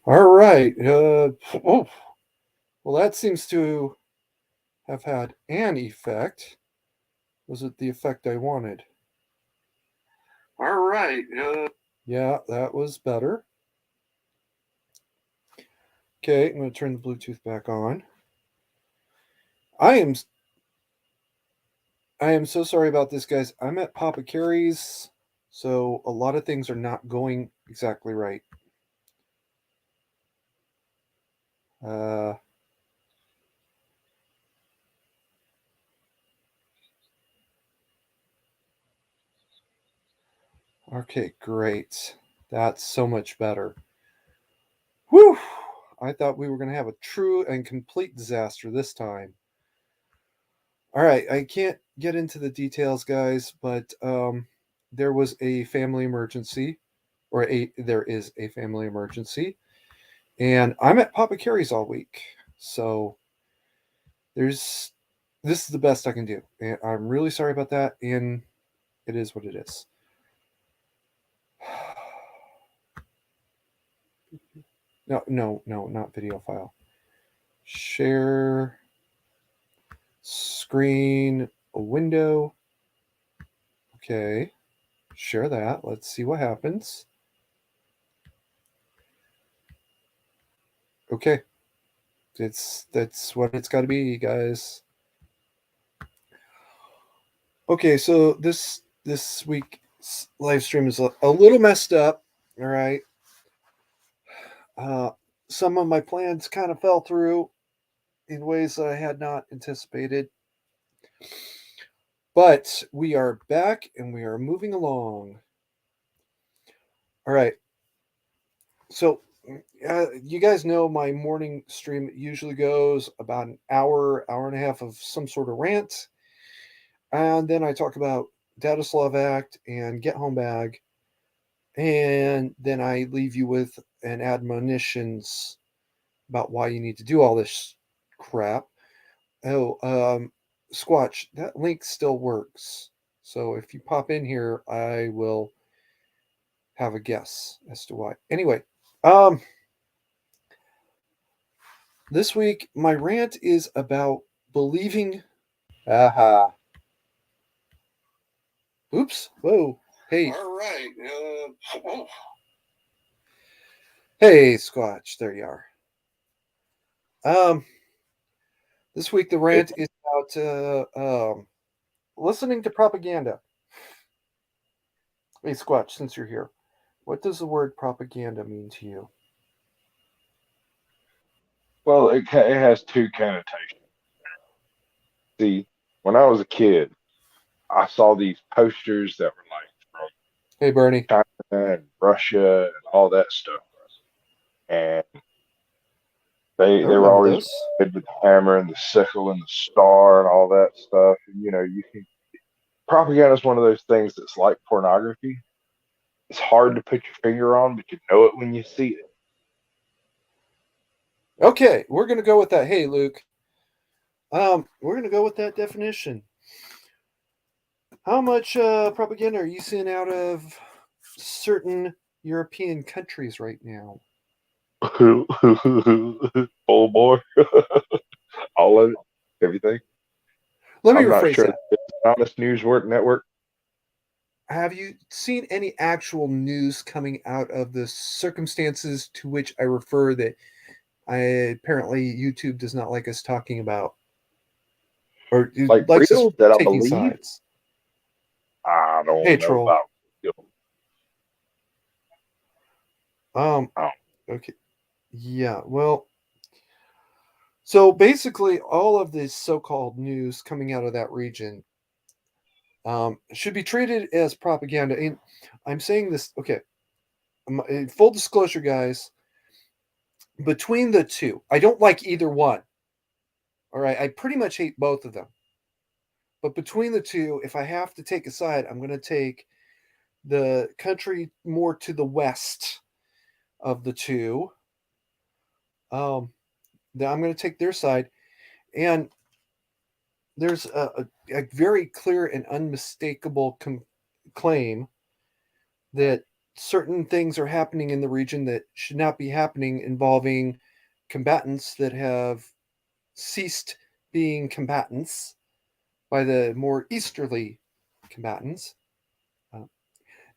All right. Oh, well, that seems to have had an effect. Was it the effect I wanted? All right. Yeah, that was better. Okay, I'm going to turn the Bluetooth back on. I am I am so sorry about this, guys. I'm at Papa Carey's, so a lot of things are not going exactly right. Uh, okay, great. That's so much better. Whew! I thought we were going to have a true and complete disaster this time. All right, I can't get into the details, guys, but there was a family emergency, or there is a family emergency, and I'm at Papa Carey's all week, so there's this is the best I can do, and I'm really sorry about that, and it is what it is. No, no, no, not video file. Share screen, a window. Okay, share that. Let's see what happens. Okay, that's what it's got to be, guys. Okay, so this week's live stream is a little messed up. All right, uh, some of my plans kind of fell through in ways that I had not anticipated, but we are back and we are moving along. All right, so you guys know my morning stream usually goes about an hour and a half of some sort of rant, and then I talk about Data Slav Act and Get Home Bag, and then I leave you with an admonitions about why you need to do all this crap. Oh, Squatch, that link still works. So if you pop in here, I will have a guess as to why. Anyway, um, this week my rant is about believing. Aha. Oops. Whoa. Hey. All right. Hey, Squatch. There you are. Um, this week the rant is about listening to propaganda. Hey, Squatch, since you're here, what does the word propaganda mean to you? Well, it has two connotations. See, when I was a kid, I saw these posters that were like from Hey, Bernie. China and Russia and all that stuff, and I they were remember always those. red with the hammer and the sickle and the star and all that stuff. And you can propaganda is one of those things that's like pornography. It's hard to put your finger on, but you know it when you see it. Okay, we're gonna go with that. Hey, Luke. We're gonna go with that definition. How much propaganda are you seeing out of certain European countries right now? Oh boy, all of it, everything. Let me I'm not rephrase sure that. it's an honest news work network. Have you seen any actual news coming out of the circumstances to which I refer that I apparently YouTube does not like us talking about, or it Like likes us real that I taking believe. sides? I Hey, don't know troll. about real. Um. I Okay. Yeah. Well. So basically, all of this so-called news coming out of that region should be treated as propaganda. And I'm saying this. Okay. Full disclosure, guys. Between the two, I don't like either one. All right. I pretty much hate both of them. But between the two, if I have to take a side, I'm going to take the country more to the west of the two. Um, I'm going to take their side. And there's a very clear and unmistakable claim that certain things are happening in the region that should not be happening, involving combatants that have ceased being combatants by the more easterly combatants. Uh,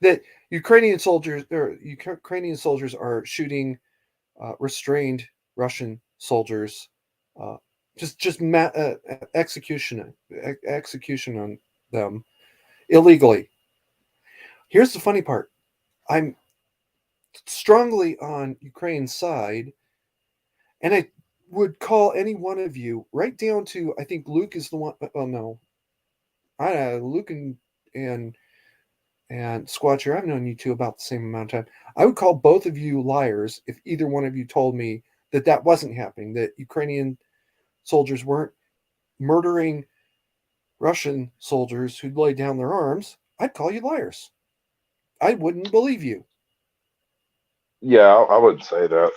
that Ukrainian soldiers are shooting restrained Russian soldiers, uh, execution on them illegally. Here's the funny part: I'm strongly on Ukraine's side, and I would call any one of you, right down to, I think Luke is the one. Oh no, Luke and and Squatcher, I've known you two about the same amount of time. I would call both of you liars if either one of you told me that that wasn't happening, that Ukrainian soldiers weren't murdering Russian soldiers who'd laid down their arms. I'd call you liars. I wouldn't believe you. Yeah, I wouldn't say that.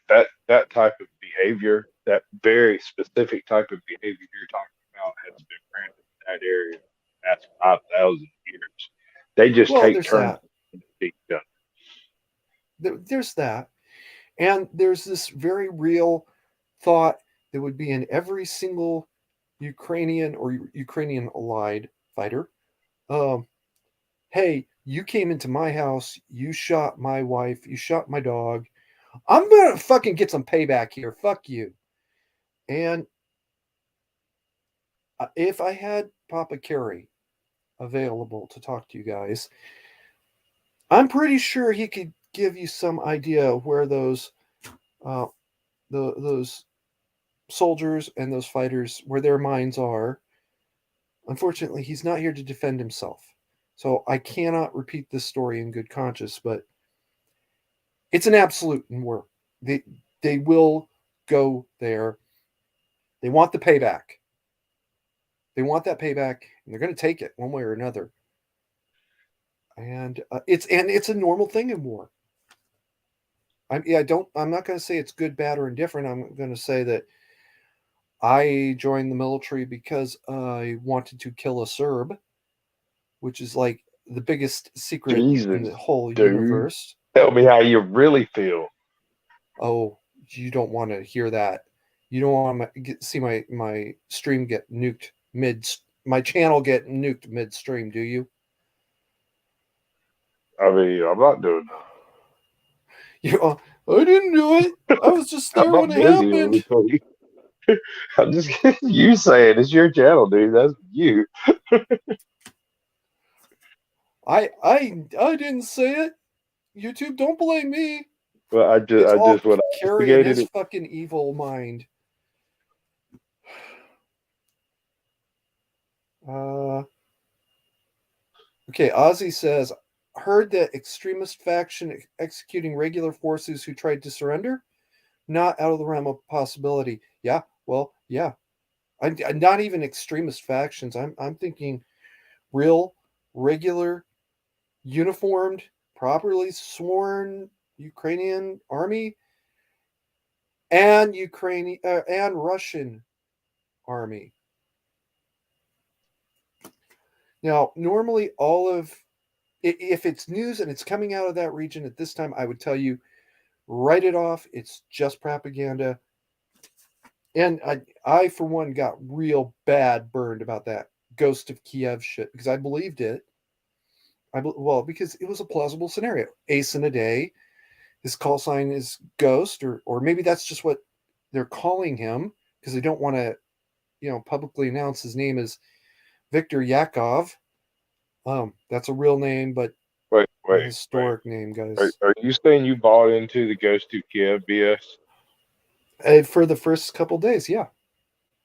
That type of behavior, that very specific type of behavior you're talking about, has been rampant in that area for the past 5,000 years. They just Well, take there's turns that. to each other. There's that. And there's this very real thought that would be in every single Ukrainian or Ukrainian allied fighter. Um, hey, you came into my house, you shot my wife, you shot my dog. I'm gonna fucking get some payback here. Fuck you. And if I had Papa Kerry available to talk to you guys, I'm pretty sure he could give you some idea of where uh, those soldiers and those fighters, where their minds are. Unfortunately, he's not here to defend himself, so I cannot repeat this story in good conscience. But it's an absolute in war. They will go there. They want the payback. They want that payback, and they're going to take it one way or another. And it's a normal thing in war. I'm not going to say it's good, bad, or indifferent. I'm going to say that I joined the military because I wanted to kill a Serb, which is like the biggest secret in Jesus, the whole dude, universe. tell me how you really feel. Oh, you don't want to hear that. You don't want to see my stream get nuked my channel get nuked midstream, do you? I mean, I'm not doing You I didn't do it. I was just that. I'm there when not it blaming you, happened. Lee. I'm just you saying it's your channel, dude. That's you. I didn't say it. YouTube, don't blame me. But It's I all just when I Carrie and instigated his it. fucking evil mind. Uh, okay, Ozzy says, heard that extremist faction executing regular forces who tried to surrender? Not out of the realm of possibility. Yeah, well, yeah. I'm not even extremist factions. I'm thinking real, regular, uniformed, properly sworn Ukrainian army and Ukrainian and Russian army. Now, normally, if it's news and it's coming out of that region at this time, I would tell you write it off. It's just propaganda. And I for one, got real bad burned about that Ghost of Kiev shit because I believed it. Well, because it was a plausible scenario. Ace in a day. His call sign is Ghost, or maybe that's just what they're calling him because they don't want to, publicly announce his name as Victor Yakov. That's a real name, but Wait, a wait, wait. historic name, guys. Are you saying you bought into the Ghost to Kiev BS? For the first couple days, yeah.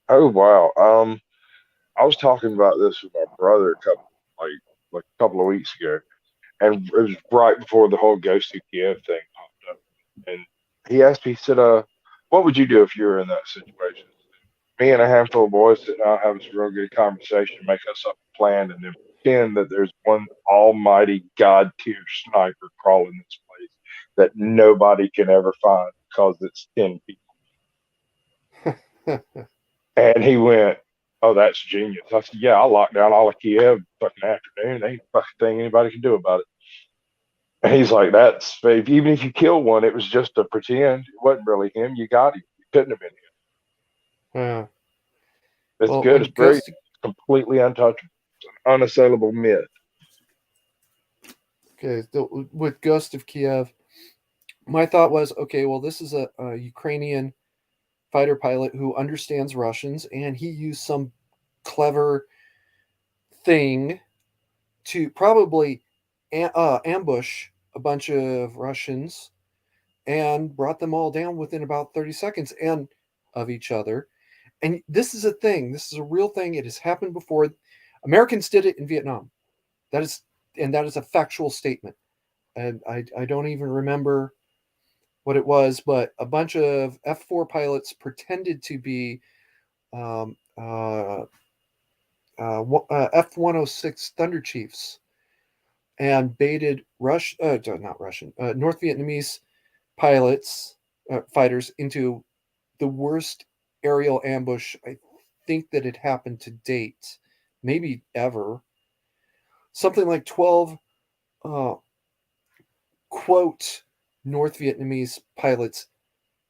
Oh wow. I was talking about this with my brother like a couple of weeks ago, and it was right before the whole Ghost to Kiev thing popped up. And he asked me, he said, what would you do if you were in that situation? Me and a handful of boys sitting out having some real good conversation, make us up a plan, and then pretend that there's one almighty God tier sniper crawling this place that nobody can ever find because it's 10 people. And he went, "Oh, that's genius." I said, "Yeah, I'll lock down all of Kiev fucking afternoon. Ain't a fucking thing anybody can do about it." And he's like, that's even if you kill one, it was just a pretend. It wasn't really him. You got him. It couldn't have been him. Uh, It's well, good. It's when very Ghost, completely untouchable, unassailable myth. okay, with Ghost of Kiev, my thought was, okay, well, this is a Ukrainian fighter pilot who understands Russians, and he used some clever thing to probably ambush a bunch of Russians and brought them all down within about 30 seconds and of each other. And this is a thing. This is a real thing. It has happened before. Americans did it in Vietnam. That is, and that is a factual statement. And I don't even remember what it was, but a bunch of F4 pilots pretended to be um, F-106 Thunder Chiefs and baited not Russian, North Vietnamese pilots, fighters into the worst aerial ambush I think that had happened to date, maybe ever. Something like 12 uh, quote North Vietnamese pilots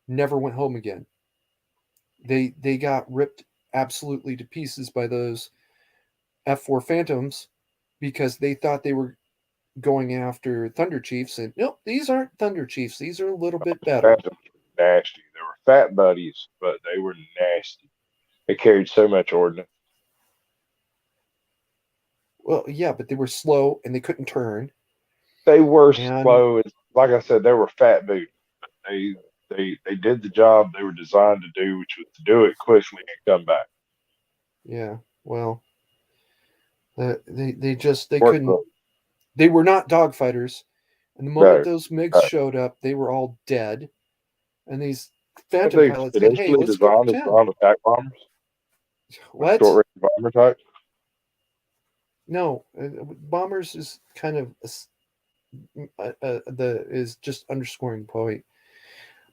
never went home again. They got ripped absolutely to pieces by those F4 Phantoms because they thought they were going after Thunder Chiefs, and nope, these aren't Thunder Chiefs. These are a little bit better. Phantoms were nasty. They were fat buddies, but they were nasty. They carried so much ordnance. Well, yeah, but they were slow and they couldn't turn. They were And slow. It's, like I said, they were fat boots. They they did the job they were designed to do, which was to do it quickly and come back. yeah, well, they just they Worked couldn't. for They were not dogfighters. And the moment no, those MiGs no. showed up, they were all dead. And these But Phantom they pilots said, "Hey, initially let's go designed as pretend." ground attack bombers, like What? short range bomber types. No, bombers is kind of the is just underscoring the point.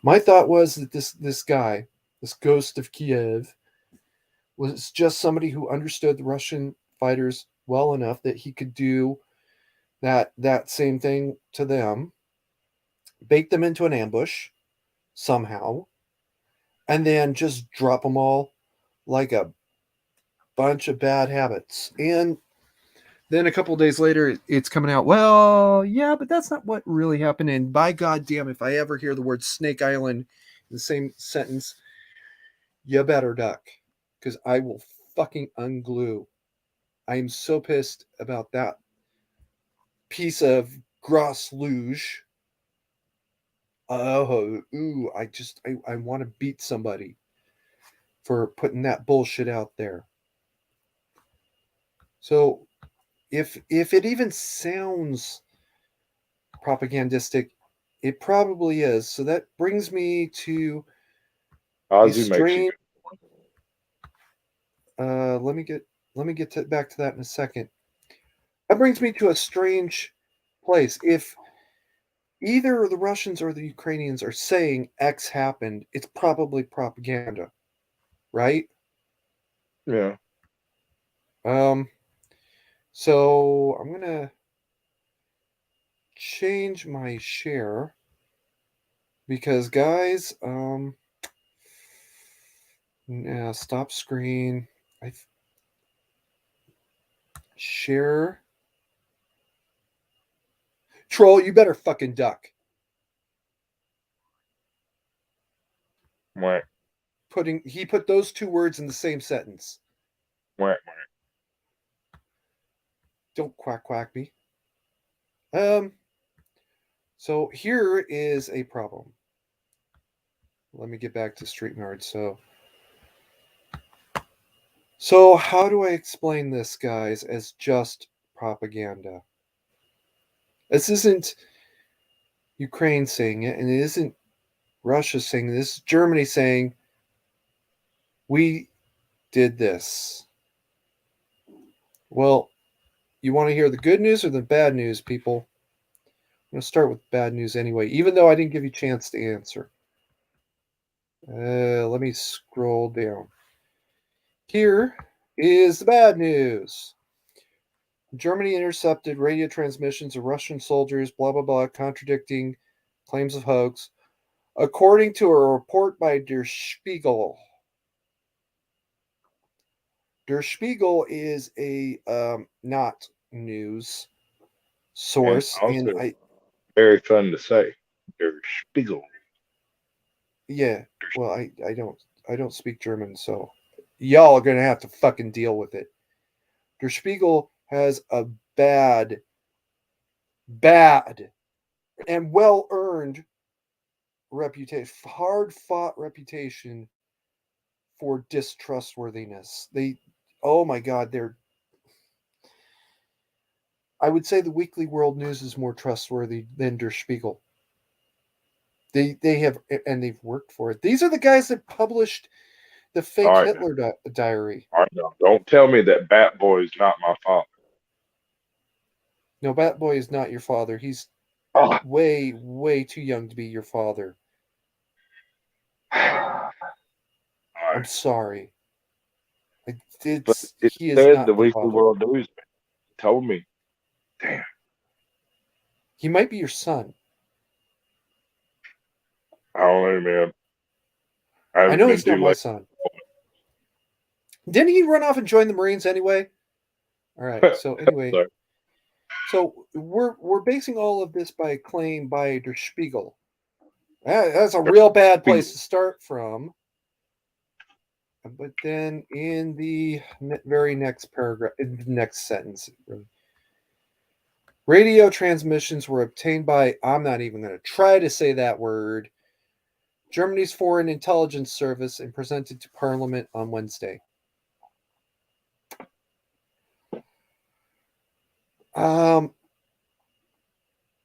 My thought was that this guy, this ghost of Kiev, was just somebody who understood the Russian fighters well enough that he could do that same thing to them, bait them into an ambush somehow, and then just drop them all like a bunch of bad habits. And then a couple of days later, it's coming out. Well, yeah, but that's not what really happened. And by God damn, if I ever hear the word Snake Island in the same sentence, you better duck, because I will fucking unglue. I am so pissed about that piece of gros luge. Oh, ooh, I want to beat somebody for putting that bullshit out there. So if it even sounds propagandistic, it probably is. So that brings me to a Ozzy makes a strange. good point. Uh, let me get back to that in a second. That brings me to a strange place. If either the Russians or the Ukrainians are saying X happened, it's probably propaganda, right? Yeah. Um, so I'm gonna change my share because guys, yeah, stop screen. I share troll. You better fucking duck. Whack, He put those two words in the same sentence. whack, whack. Don't quack quack me. Um, so here is a problem. Let me get back to StreetYard. So how do I explain this, guys, as just propaganda? This isn't Ukraine saying it, and it isn't Russia saying this. It's Germany saying we did this. Well, you want to hear the good news or the bad news, people? I'm going to start with bad news anyway, even though I didn't give you a chance to answer. Let me scroll down. Here is the bad news. Germany intercepted radio transmissions of Russian soldiers, blah, blah, blah, contradicting claims of hoax, according to a report by Der Spiegel. Der Spiegel is a not news And source, and also very fun to say. Der Spiegel. yeah, well, I don't speak German, so y'all are gonna have to fucking deal with it. Der Spiegel has a bad, and well earned reputation, hard fought reputation for distrustworthiness. Oh my God, I would say the Weekly World News is more trustworthy than Der Spiegel. They have, and they've worked for it. These are the guys that published the All fake right now. Hitler diary. All right now. Don't tell me that Bat Boy is not my father. No, Bat Boy is not your father. He's Oh. way, way too young to be your father. All I'm right. sorry. But it He is said the not your Weekly father. World News told me. Damn. He might be your son. I don't know, man. I I haven't know been he's not too my late. son. Didn't he run off and join the Marines anyway? All right. So anyway, So, so we're basing all of this by a claim by Der Spiegel. That's a real bad place to start from. But then in the very next paragraph, in the next sentence, radio transmissions were obtained by, I'm not even going to try to say that word, Germany's Foreign Intelligence Service and presented to Parliament on Wednesday.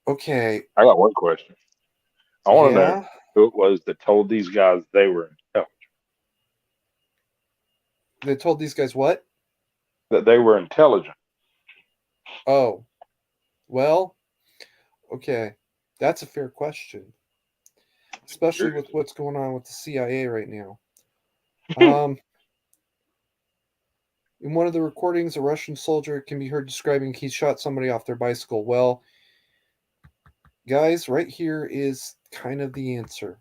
Okay. I got one question. I want to know Yeah. who it was that told these guys they were intelligent. They told these guys what? That they were intelligent. Oh, well, okay. That's a fair question, especially with what's going on with the CIA right now. Um, in one of the recordings, a Russian soldier can be heard describing he shot somebody off their bicycle. Well, guys, right here is kind of the answer.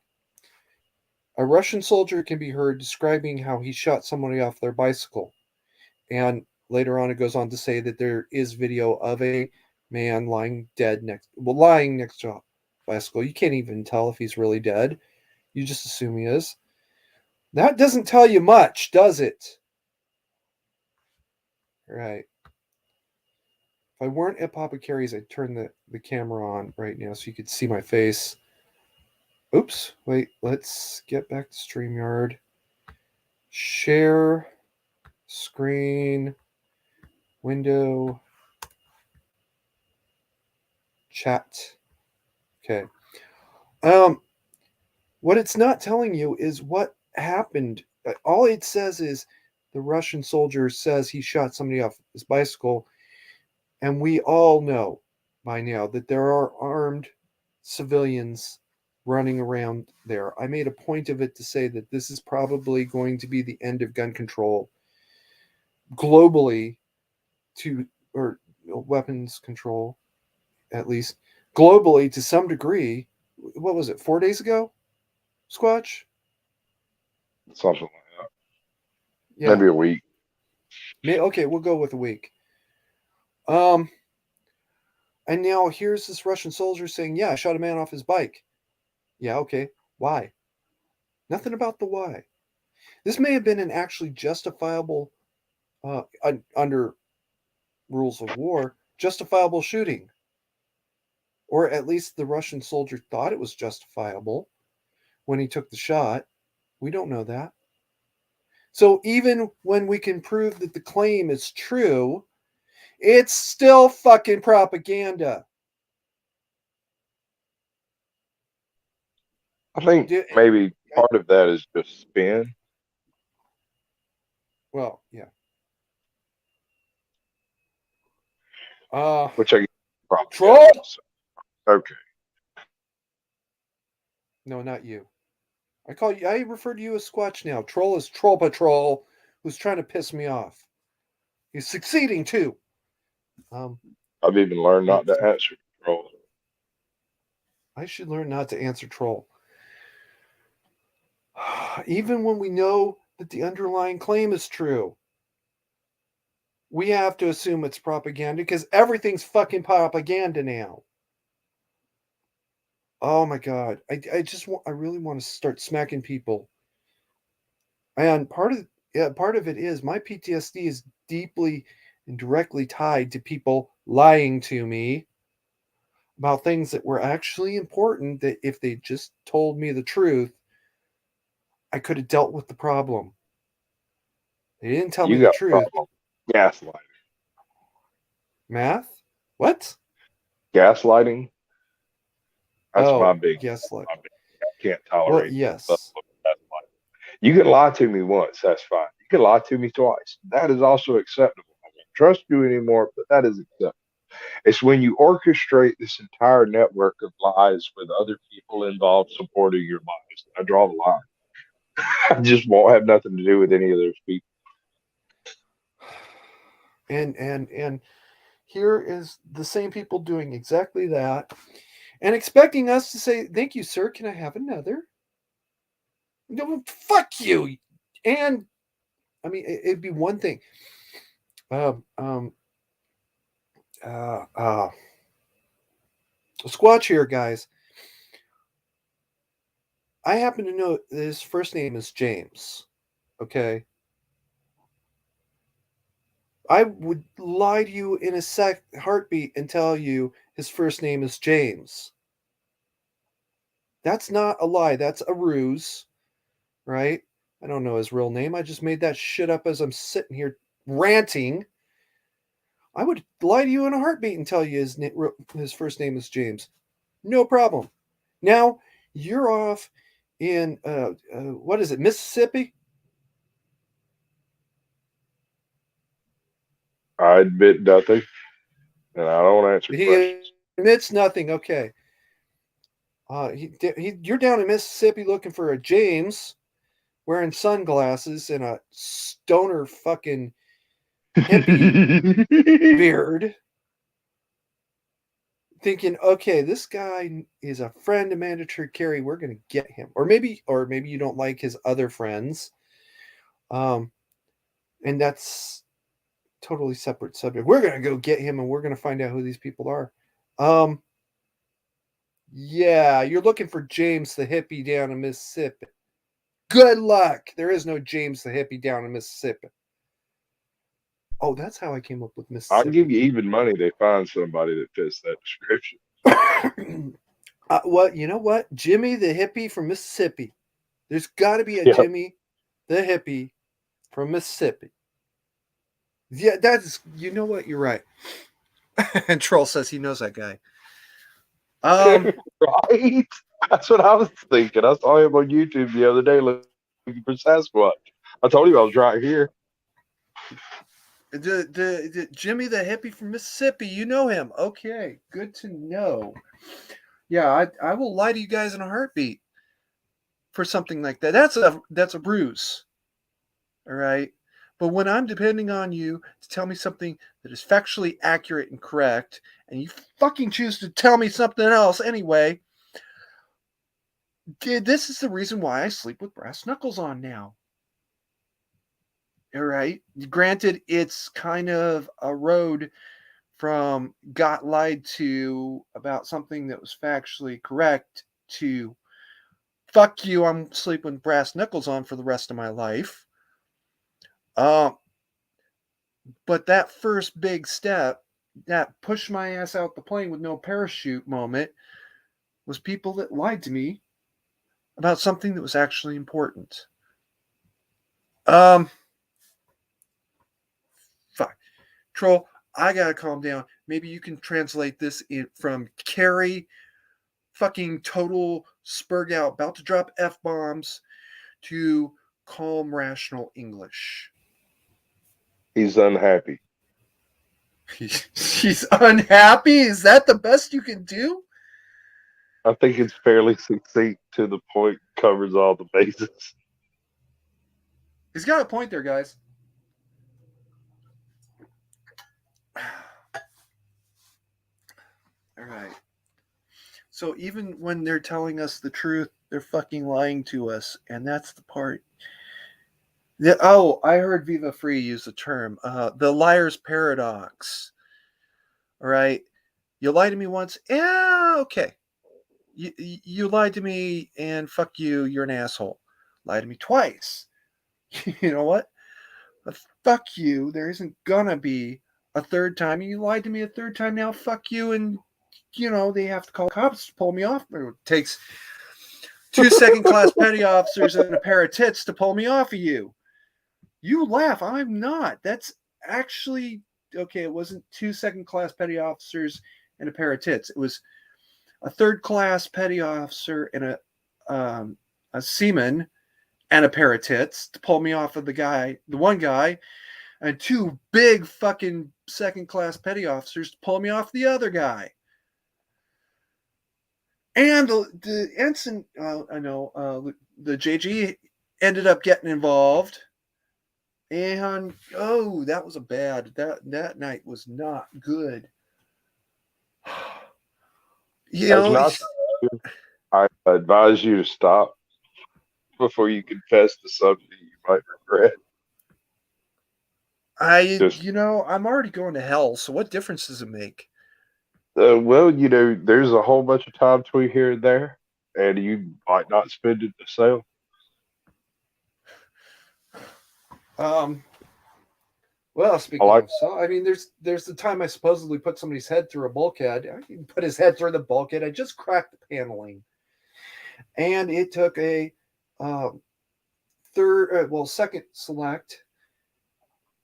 A Russian soldier can be heard describing how he shot somebody off their bicycle. And later on, it goes on to say that there is video of a man lying next to a bicycle. You can't even tell if he's really dead. You just assume he is. That doesn't tell you much, does it? Right. If I weren't apothecaries, I'd turn the camera on right now so you could see my face. Oops. Wait, let's get back to StreamYard. Share screen window chat. Okay. What it's not telling you is what happened. All it says is the Russian soldier says he shot somebody off his bicycle, and we all know by now that there are armed civilians running around there. I made a point of it to say that this is probably going to be the end of gun control globally, to or weapons control, at least globally to some degree. What was it, 4 days ago, Squatch? Something like that. Yeah. Maybe a week. Okay, we'll go with a week. Um, and now here's this Russian soldier saying, "Yeah, I shot a man off his bike." Yeah, okay. Why? Nothing about the why. This may have been an actually justifiable, under rules of war, justifiable shooting, or at least the Russian soldier thought it was justifiable when he took the shot. We don't know that. So even when we can prove that the claim is true, it's still fucking propaganda. I think Do- maybe part of that is just spin, Well, yeah. Uh, which I guess propaganda. Troll? So, okay. No, not you. I refer to you as Squatch now. Troll is Troll Patrol, who's trying to piss me off. He's succeeding too. Um, I've even learned not to but answer trolls. I should learn not to answer troll. Even when we know that the underlying claim is true, we have to assume it's propaganda because everything's fucking propaganda now. Oh my god. I really want to start smacking people. And part of it is my PTSD is deeply and directly tied to people lying to me about things that were actually important that if they just told me the truth, I could have dealt with the problem. They didn't tell me You the got a truth. problem. Gaslighting. Math? What? Gaslighting. That's my Oh, big. yes, look. My big. I can't Well, tolerate. yes. You can lie to me once, that's fine. You can lie to me twice. That is also acceptable. I don't trust you anymore, but that is acceptable. It's when you orchestrate this entire network of lies with other people involved supporting your lies. I draw the line. I just won't have nothing to do with any of those people. And here is the same people doing exactly that and expecting us to say, "Thank you, sir. Can I have another?" No, fuck you. And I mean, it'd be one thing. Um, um, uh, uh, Squatch here, guys. I happen to know that his first name is James. Okay, I would lie to you in a heartbeat and tell you his first name is James. That's not a lie. That's a ruse, right? I don't know his real name. I just made that shit up as I'm sitting here ranting. I would lie to you in a heartbeat and tell you his first name is James. No problem. Now you're off in what is it, Mississippi? I admit nothing, and I don't answer He questions. admits nothing. Okay. You're down in Mississippi looking for a James wearing sunglasses and a stoner fucking hippie beard, thinking, okay, this guy is a friend of mandatory carry. We're gonna get him, or maybe you don't like his other friends, um, and that's totally separate subject. We're gonna go get him, and we're gonna find out who these people are. Um, yeah, you're looking for James the hippie down in Mississippi. Good luck. There is no James the hippie down in Mississippi. Oh, that's how I came up with I'll give Mississippi. you even money. They find somebody that fits that description. Well, you know what? Jimmy the hippie from Mississippi. There's got to be a Yep. Jimmy the hippie from Mississippi. Yeah, that's, you know what? You're right. And Troll says he knows that guy. Um, Right? That's what I was thinking. I saw him on YouTube the other day looking for Sasquatch. I told him I was right here. the Jimmy the hippie from Mississippi. You know him. Okay, good to know. Yeah, I will lie to you guys in a heartbeat for something like that. That's a ruse. All right. But when I'm depending on you to tell me something that is factually accurate and correct, and you fucking choose to tell me something else anyway, this is the reason why I sleep with brass knuckles on now. All right. Granted, it's kind of a road from got lied to about something that was factually correct to fuck you, I'm sleeping with brass knuckles on for the rest of my life. Um, But that first big step, that push my ass out the plane with no parachute moment, was people that lied to me about something that was actually important. Um, Fuck. Troll, I gotta calm down. Maybe you can translate this from Carrie fucking total spurg out, about to drop F bombs, to calm, rational English. He's unhappy. She's unhappy? Is that the best you can do? I think it's fairly succinct to the point, covers all the bases. He's got a point there, guys. All right. So even when they're telling us the truth, they're fucking lying to us, and that's the part. Oh, I heard Viva Free use the term, the liar's paradox. All right, you lied to me once, yeah, okay. You lied to me, and fuck you, you're an asshole. Lied to me twice. You know what? Fuck you. There isn't gonna be a third time. You lied to me a third time now. Fuck you, and they have to call cops to pull me off. It takes two second class petty officers and a pair of tits to pull me off of you. You laugh. I'm not. That's actually okay. It wasn't two second class petty officers and a pair of tits. It was a third class petty officer and a seaman and a pair of tits to pull me off of the one guy, and two big fucking second class petty officers to pull me off the other guy. And the ensign, I know, the JG ended up getting involved. And that was that night was not good. As not, I advise you to stop before you confess to something you might regret. Just I'm already going to hell, so what difference does it make? well, there's a whole bunch of time between here and there, and you might not spend it to sale. Um, well, I speaking like of, so I mean, there's the time I supposedly put somebody's head through a bulkhead. I didn't put his head through the bulkhead. I just cracked the paneling, and it took a um, second select,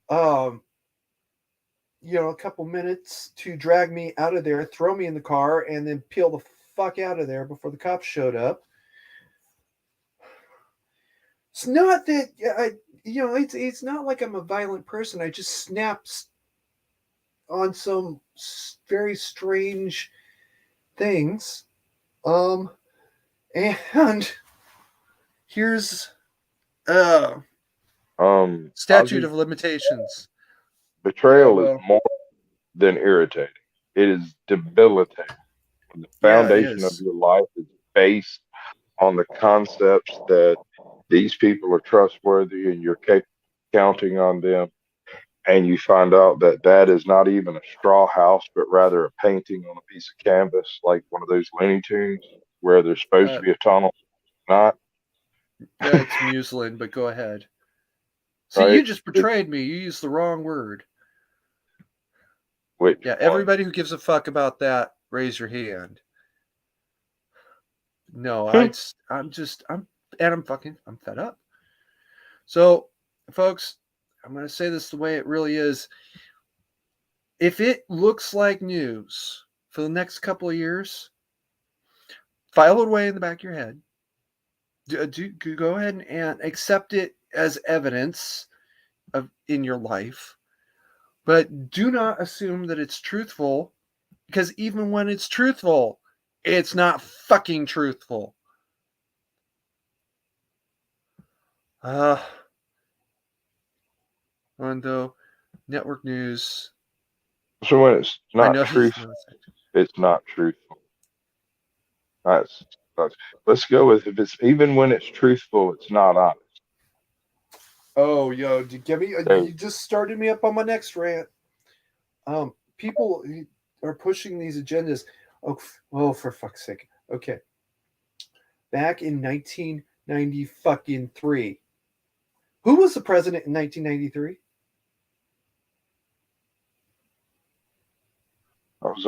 um, a couple minutes to drag me out of there, throw me in the car, and then peel the fuck out of there before the cops showed up. It's not that it's not like I'm a violent person. I just snapped on some very strange things. And here's statute Ozzy, of limitations. Yeah, betrayal is well, more than irritating. It is debilitating. When the yeah, it foundation of is. your life is based on the concepts that these people are trustworthy and you're counting on them, and you find out that that is not even a straw house, but rather a painting on a piece of canvas, like one of those Looney Tunes, where there's supposed to Uh, be a tunnel, not it's muslin, but go ahead. See, you right. just betrayed me. You used the wrong word. Which Yeah, one? everybody who gives a fuck about that, raise your hand. No, I'm fed up. So, folks, I'm going to say this the way it really is. If it looks like news for the next couple of years, file it away in the back of your head. Go ahead and accept it as evidence in your life, but do not assume that it's truthful, because even when it's truthful, it's not fucking truthful. Uh, Rondo, network news. So when it's I not know. truth, it's not truthful. That's that's. Let's go with if it's even when it's truthful, it's not honest. Oh, yo, give me. So, You just started me up on my next rant. People are pushing these agendas. Oh, for fuck's sake. Okay, back in 1990 fucking three, who was the president in 1993? I was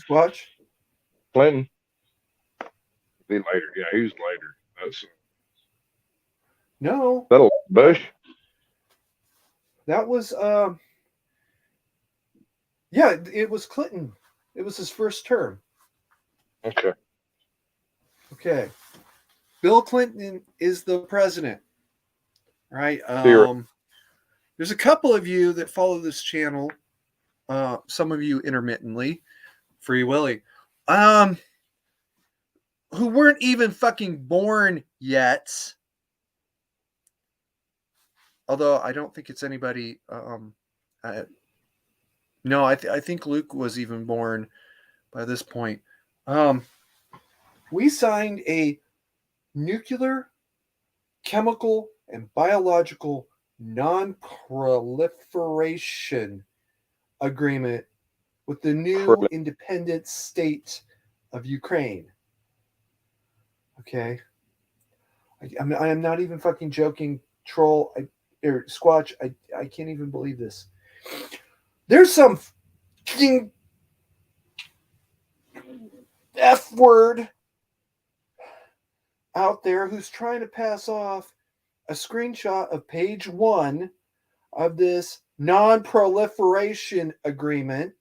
Squatch? Clinton. Be later. Yeah, he was later. That's No, that Bush. that was yeah, it was Clinton. It was his first term. Okay. Okay, Bill Clinton is the president, right? Theory. There's a couple of you that follow this channel. Some of you intermittently, Free Willy, um, who weren't even fucking born yet. Although I don't think it's anybody. No, I think Luke was even born by this point. We signed a nuclear, chemical, and biological non-proliferation agreement with the new independent state of Ukraine. Okay, I am not even fucking joking, troll. Or Squatch. I can't even believe this. There's some fucking F word out there who's trying to pass off a screenshot of page 1 of this non-proliferation agreement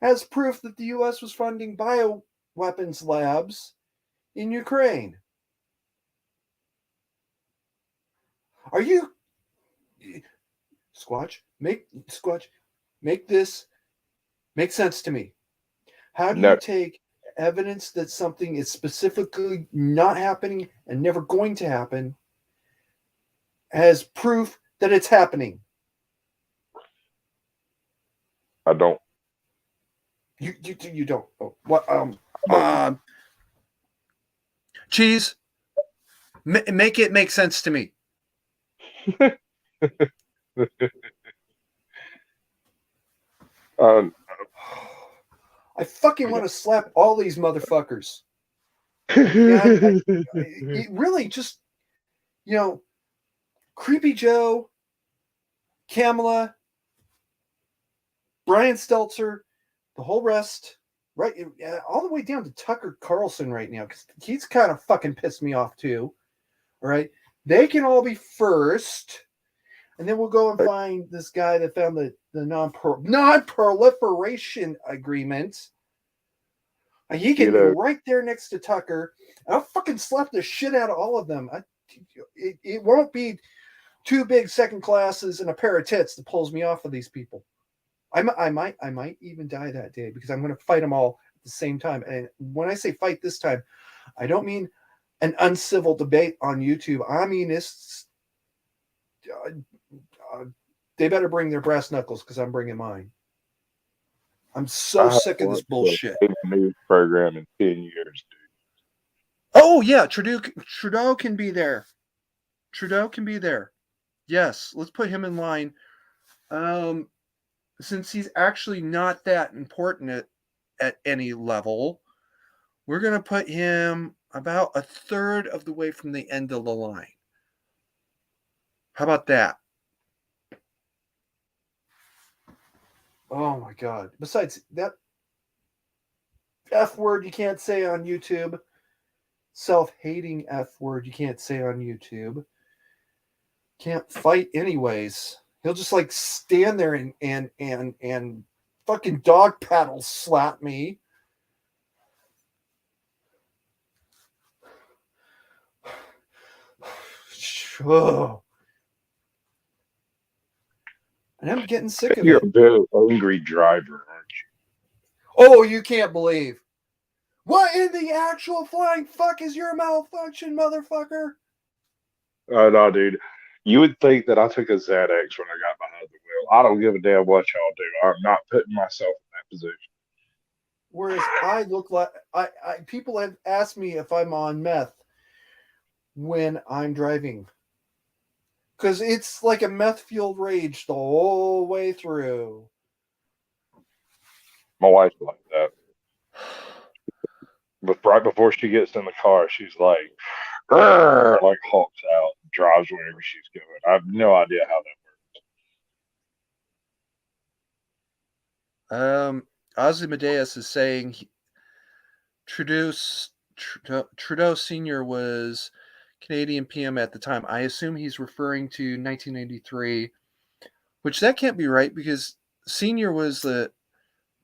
as proof that the U.S. was funding bioweapons labs in Ukraine. Are you Squatch? Make this make sense to me. How do you take evidence that something is specifically not happening and never going to happen as proof that it's happening? I don't. You don't. Oh, what? Cheese. Make it make sense to me. I fucking want to slap all these motherfuckers. It really just, Creepy Joe, Kamala, Brian Stelter, the whole rest, right? All the way down to Tucker Carlson right now, because he's kind of fucking pissed me off too. All right. They can all be first. And then we'll go and find this guy that found the non-proliferation agreement. And he can be right there next to Tucker. And I'll fucking slap the shit out of all of them. It won't be two big second classes and a pair of tits that pulls me off of these people. I might even die that day because I'm going to fight them all at the same time. And when I say fight this time, I don't mean an uncivil debate on YouTube. I mean, it's they better bring their brass knuckles because I'm bringing mine. I'm so sick of this bullshit. News program in 10 years, dude. Oh yeah, Trudeau can be there. Trudeau can be there. Yes, let's put him in line. Since he's actually not that important at any level, we're going to put him about a third of the way from the end of the line. How about that? Oh my God. Besides that F word you can't say on YouTube, self-hating F word you can't say on YouTube, can't fight anyways. He'll just like stand there and fucking dog paddle slap me. Oh. And I'm getting sick of You're it. a very angry driver, aren't you? Oh, you can't believe. What in the actual flying fuck is your malfunction, motherfucker? Oh, no, dude. You would think that I took a Xanax when I got behind the wheel. I don't give a damn what y'all do. I'm not putting myself in that position. Whereas I look like people have asked me if I'm on meth when I'm driving. Because it's like a meth-fueled rage the whole way through. My wife's like that. But right before she gets in the car, she's like, hulks out, drives wherever she's going. I have no idea how that works. Ozymandias is saying Trudeau Sr. was Canadian PM at the time. I assume he's referring to 1993, which that can't be right because Sr. was the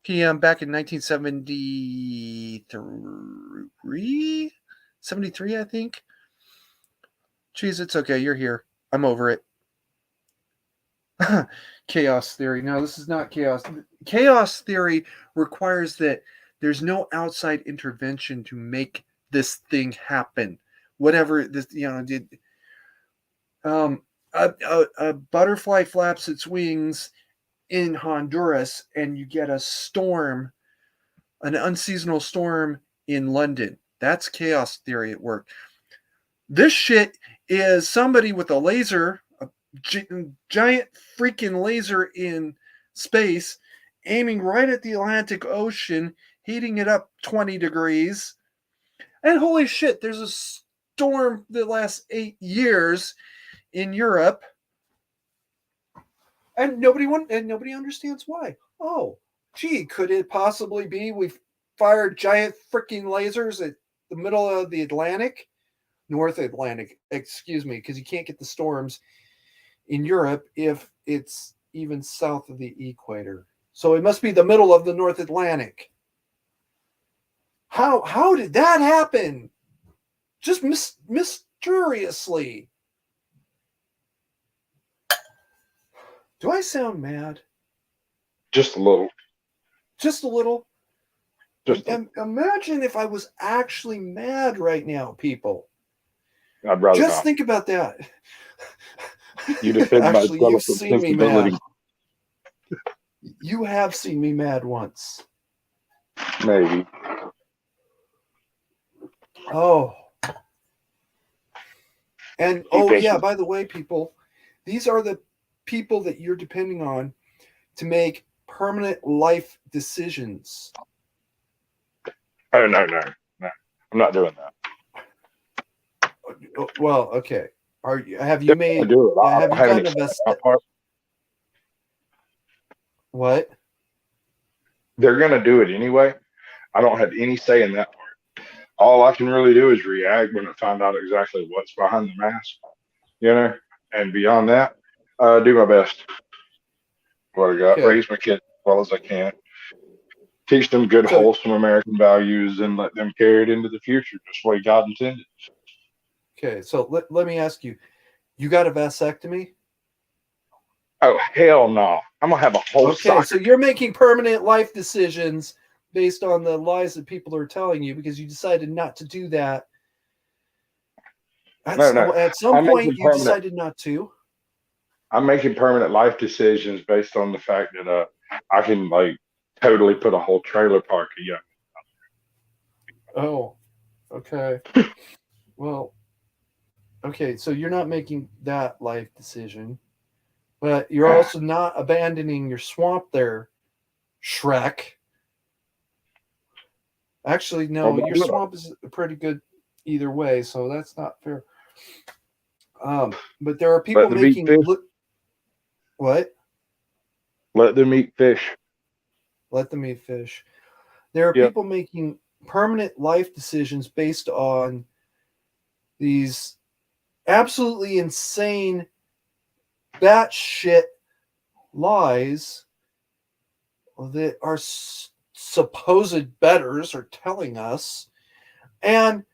PM back in 1973, 73, I think. Jeez, it's okay. You're here. I'm over it. Chaos theory. No, this is not chaos. Chaos theory requires that there's no outside intervention to make this thing happen. Whatever this, did. A butterfly flaps its wings in Honduras, and you get a storm an unseasonal storm in London. That's chaos theory at work. This shit is somebody with a laser, a giant freaking laser in space, aiming right at the Atlantic Ocean, heating it up 20 degrees. And holy shit, there's a storm that lasts 8 years in Europe, and nobody understands why. Oh, gee, could it possibly be we've fired giant freaking lasers at the middle of the Atlantic? North Atlantic, excuse me, because you can't get the storms in Europe if it's even south of the equator. So it must be the middle of the North Atlantic. How did that happen? Just mysteriously. Do I sound mad? Just a little. Just a little. Just. Imagine if I was actually mad right now, people. I'd rather Just not. think about that. You defend my Actually, you've delicate seen me mad. sensibility. You have seen me mad once. Maybe. Oh. And oh yeah, by the way, people, these are the people that you're depending on to make permanent life decisions. Oh no. I'm not doing that. Well, okay. Have you made? Do it. Have you gotten a part. What? They're gonna do it anyway. I don't have any say in that part. All I can really do is react when I find out exactly what's behind the mask, and beyond that, do my best. What I got, raise my kids as well as I can, teach them good, wholesome American values, and let them carry it into the future, just the way God intended. Okay, so let me ask you, you got a vasectomy? Oh, hell no. I'm going to have a whole Okay, so you're making permanent life decisions based on the lies that people are telling you because you decided not to do that. No. At some point, you decided not to. I'm making permanent life decisions based on the fact that I can, totally put a whole trailer park of young. Oh, okay. Well, okay, so you're not making that life decision, but you're also not abandoning your swamp there, Shrek. Actually, no, your swamp is pretty good either way, so that's not fair. But there are people making what? Let them eat fish. Let them eat fish. There are people making permanent life decisions based on these absolutely insane batshit lies that our supposed betters are telling us, and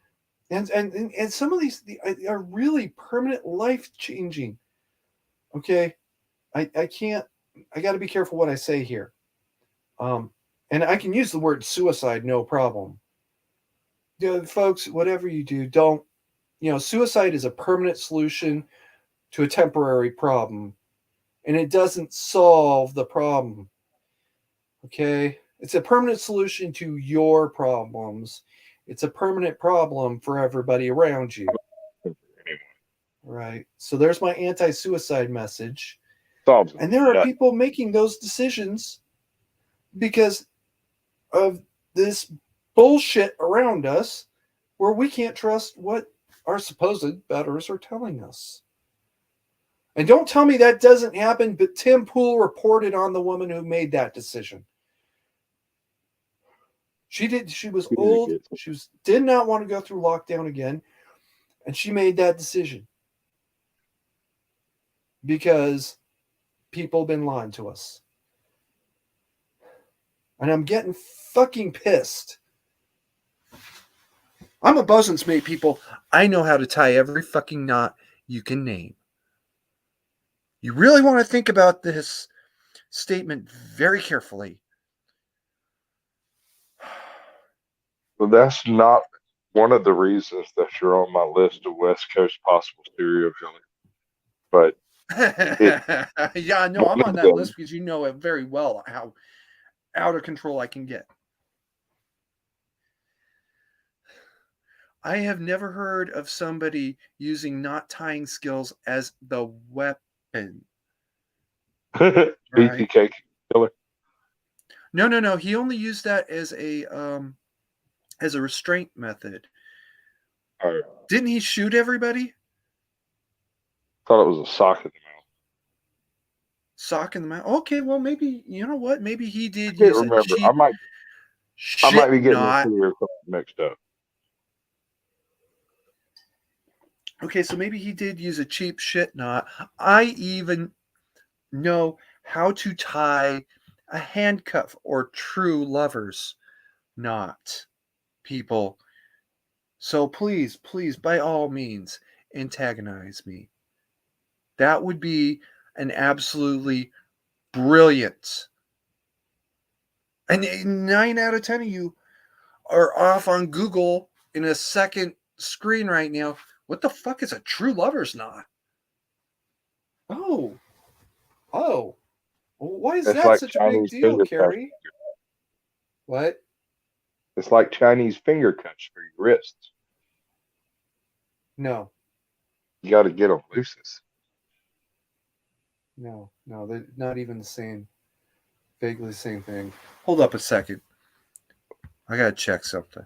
some of these are really permanent life changing. Okay, I can't. I got to be careful what I say here. And I can use the word suicide, no problem. Folks, whatever you do, don't. Suicide is a permanent solution to a temporary problem, and it doesn't solve the problem. Okay? It's a permanent solution to your problems. It's a permanent problem for everybody around you. Right. So there's my anti-suicide message. And there are people making those decisions because of this bullshit around us where we can't trust what our supposed betters are telling us. And don't tell me that doesn't happen, but Tim Pool reported on the woman who made that decision. She was old. She did not want to go through lockdown again. And she made that decision because people have been lying to us. And I'm getting fucking pissed. I'm a bosun's mate, people. I know how to tie every fucking knot you can name. You really want to think about this statement very carefully. Well, that's not one of the reasons that you're on my list of West Coast possible serial killers. But yeah, no, I'm on that list because you know it very well how out of control I can get. I have never heard of somebody using not tying skills as the weapon. Right? BTK killer. No. He only used that as a restraint method. I Didn't he shoot everybody? thought it was a sock in the mouth. Sock in the mouth. Okay, well maybe you know what? Maybe he I did can't use a remember. I cheap might shit be getting the knot. two or something mixed up. Okay, so maybe he did use a cheap shit knot. I even know how to tie a handcuff or true lover's knot, people. So please, please, by all means, antagonize me. That would be an absolutely brilliant. And 9 out of 10 of you are off on Google in a second screen right now. What the fuck is a true lover's knot? Oh, oh. Why is It's that like such a big Chinese deal, finger cuts. Carrie? What? It's like Chinese finger cuts for your wrists. No, You got to get them loose. no. They're not even the same. Vaguely the same thing. Hold up a second. I gotta check something.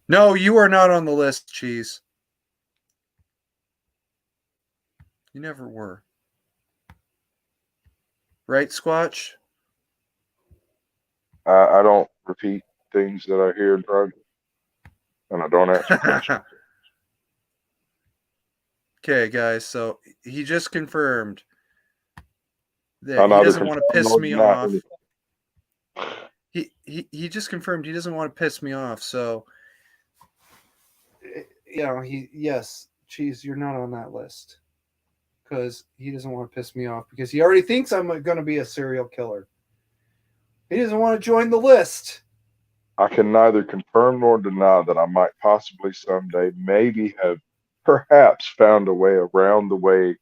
No, you are not on the list, Cheese. You never were. Right, Squatch? I don't repeat things that I hear in private, and I don't answer questions. Okay, guys, so he just confirmed I that he neither doesn't want to confirm piss nor me deny off. anything. He just confirmed he doesn't want to piss me off, so yes, Cheese, you're not on that list. Because he doesn't want to piss me off because he already thinks I'm going to be a serial killer. He doesn't want to join the list. I can neither confirm nor deny that I might possibly someday, maybe have perhaps found a way around the way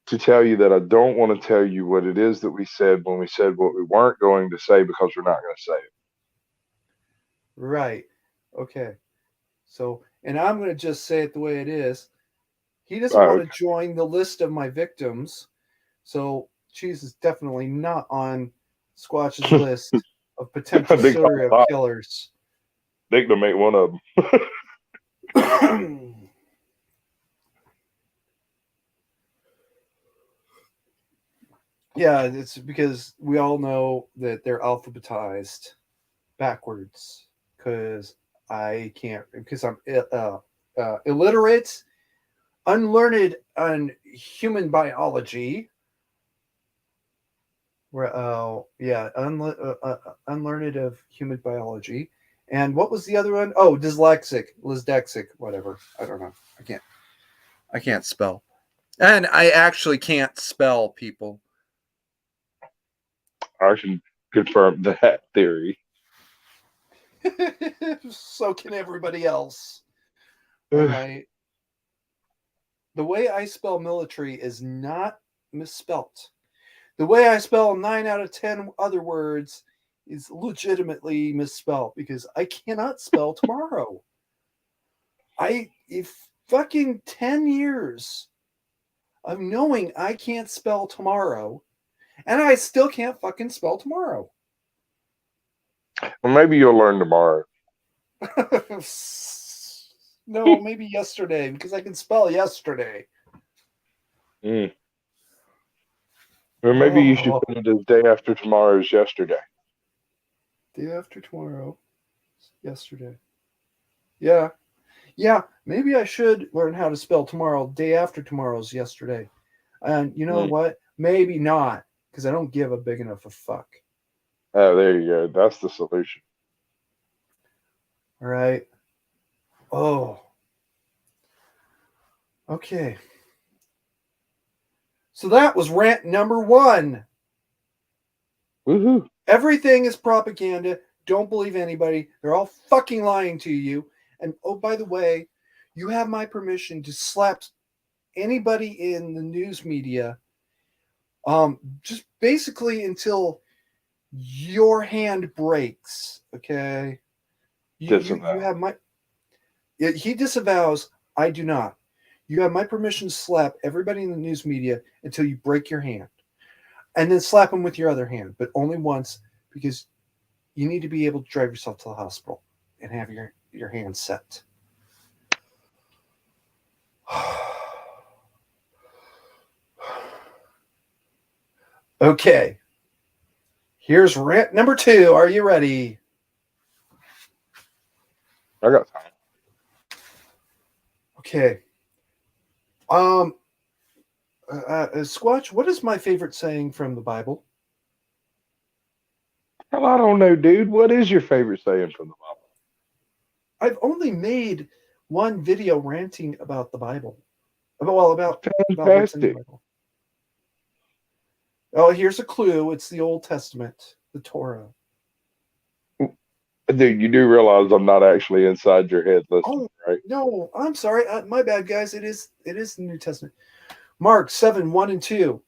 to tell you that I don't want to tell you what it is that we said when we said what we weren't going to say because we're not going to say it. Right. Okay. So, and I'm going to just say it the way it is. He doesn't want to Okay. join the list of my victims. So, Cheese is definitely not on Squatch's list of potential Big serial time. killers. Dignam ain't one of them. Yeah, it's because we all know that they're alphabetized backwards because I can't, because I'm illiterate, unlearned on human biology. Where unlearned of human biology. And what was the other one? Oh, dyslexic, whatever. I don't know. I can't spell. And I actually can't spell, people. I can confirm that theory. So can everybody else. All right. The way I spell military is not misspelt. The way I spell 9 out of 10 other words is legitimately misspelled because I cannot spell tomorrow. If fucking 10 years of knowing I can't spell tomorrow, and I still can't fucking spell tomorrow. Well, maybe you'll learn tomorrow. No, maybe yesterday because I can spell yesterday. Mm. Or maybe you should Oh, put it as day after tomorrow's yesterday. day after tomorrow, yesterday. Yeah, maybe I should learn how to spell tomorrow. Day after tomorrow's yesterday. And you know Mm. what? Maybe not, because I don't give a big enough a fuck. Oh, there you go. That's the solution. All right. Oh. Okay. So that was rant number 1. Woohoo. Everything is propaganda. Don't believe anybody. They're all fucking lying to you. And oh, by the way, you have my permission to slap anybody in the news media just basically until your hand breaks, okay? You have my. He disavows. I do not. You have my permission to slap everybody in the news media until you break your hand, and then slap them with your other hand, but only once because you need to be able to drive yourself to the hospital and have your hand set. Okay. Here's rant number 2. Are you ready? I got time. Okay. Squatch, what is my favorite saying from the Bible? Hell, I don't know, dude. What is your favorite saying from the Bible? I've only made one video ranting about the Bible. About what's in the Fantastic. Bible. Oh, here's a clue. It's the Old Testament, the Torah. Dude, you do realize I'm not actually inside your head listening, Oh right? no, I'm sorry. My bad, guys. It is the New Testament. Mark 7:1 and 2.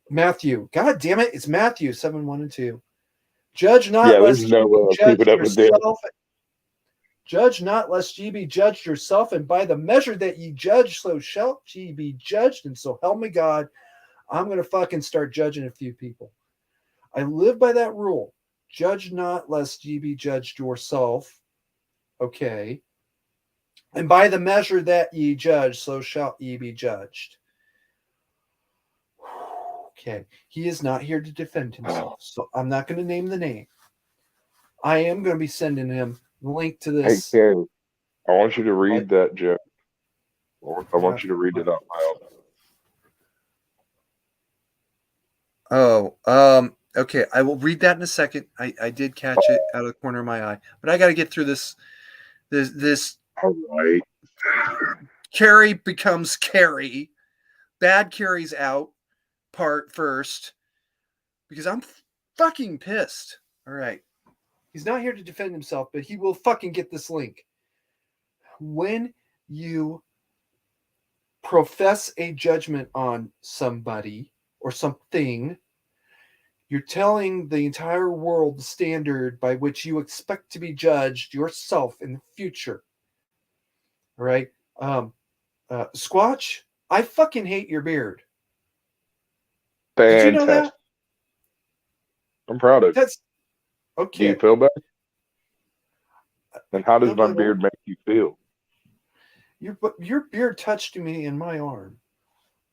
Matthew. God damn it! It's Matthew 7:1 and 2. Judge not Yeah, there's lest no ye be way I'm keeping judged up with this. yourself. Judge not lest ye be judged yourself, and by the measure that ye judge, so shall ye be judged. And so help me God, I'm gonna fucking start judging a few people. I live by that rule. Judge not lest ye be judged yourself. Okay. And by the measure that ye judge, so shall ye be judged. Okay. He is not here to defend himself. So I'm not going to name the name. I am going to be sending him the link to Hey, this. Ken, I want you to What? read that, Jeff. I want you to read What? it out loud. Oh, okay. I will read that in a second. I did catch it out of the corner of my eye, but I got to get through this. All right. Carrie becomes Carrie. Bad Carrie's out part first because I'm fucking pissed. All right. He's not here to defend himself, but he will fucking get this link. When you profess a judgment on somebody or something, you're telling the entire world the standard by which you expect to be judged yourself in the future. All right. Squatch, I fucking hate your beard. Did you know Fantastic. that? I'm proud of you. That's Do you okay. feel better? I And how does feel my better. beard make you feel? Your beard touched me in my arm.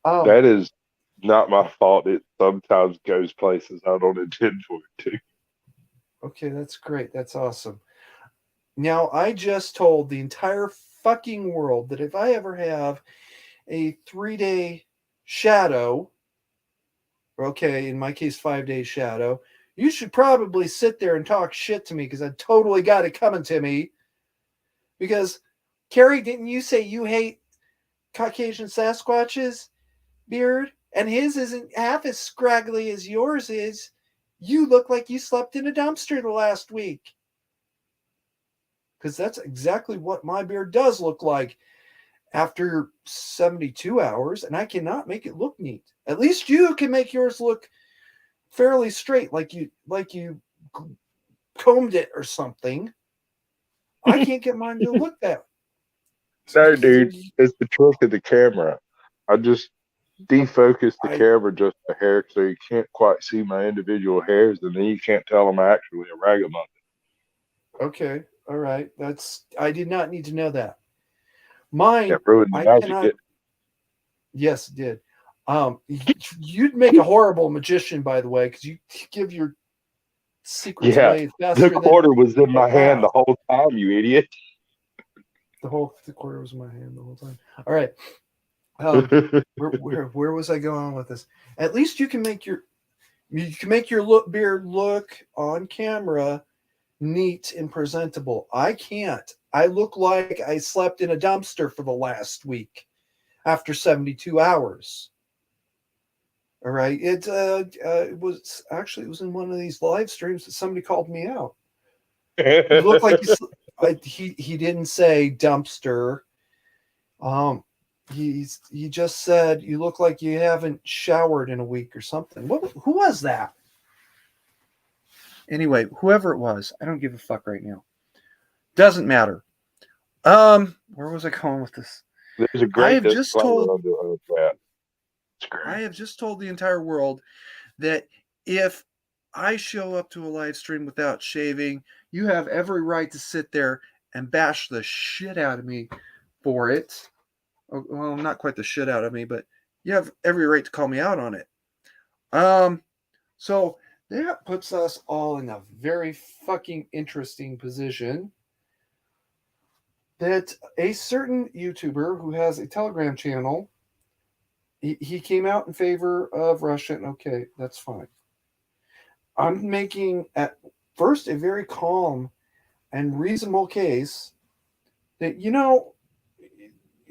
Um, That is not my fault. It sometimes goes places I don't intend for it to. okay, that's great. That's awesome. Now, I just told the entire fucking world that if I ever have a 3-day shadow, okay, in my case, 5-day shadow, you should probably sit there and talk shit to me because I totally got it coming to me. Because, Carrie, didn't you say you hate Caucasian Sasquatch's beard? And his isn't half as scraggly as yours is. You look like you slept in a dumpster the last week. Because that's exactly what my beard does look like after 72 hours, and I cannot make it look neat. At least you can make yours look fairly straight, like you combed it or something. I can't get mine to look that. No, dude, it's the trick of the camera. I just defocus the I camera just a hair so you can't quite see my individual hairs, and then you can't tell I'm actually a ragamuffin. okay, all right. That's I did not need to know that. Mine, Can't ruin the I magic. cannot. Yes, it did. You'd make a horrible magician, by the way, because you give your secrets Yeah, away the faster than quarter was in my hand wow. the whole time, you idiot. The quarter was in my hand the whole time. All right. Where was I going with this? At least you can make your beard look on camera neat and presentable. I can't. I look like I slept in a dumpster for the last week after 72 hours. All right. It was in one of these live streams that somebody called me out. You look like he didn't say dumpster. Um, he just said you look like you haven't showered in a week or something. Who was that? Anyway, whoever it was, I don't give a fuck right now. Doesn't matter. Where was I going with this? There's a I great have just disclaimer told on the chat I screen. have just told the entire world that if I show up to a live stream without shaving, you have every right to sit there and bash the shit out of me for it. Well, not quite the shit out of me, but you have every right to call me out on it. So that puts us all in a very fucking interesting position that a certain YouTuber who has a Telegram channel, he came out in favor of Russia. Okay, that's fine. I'm making at first a very calm and reasonable case that,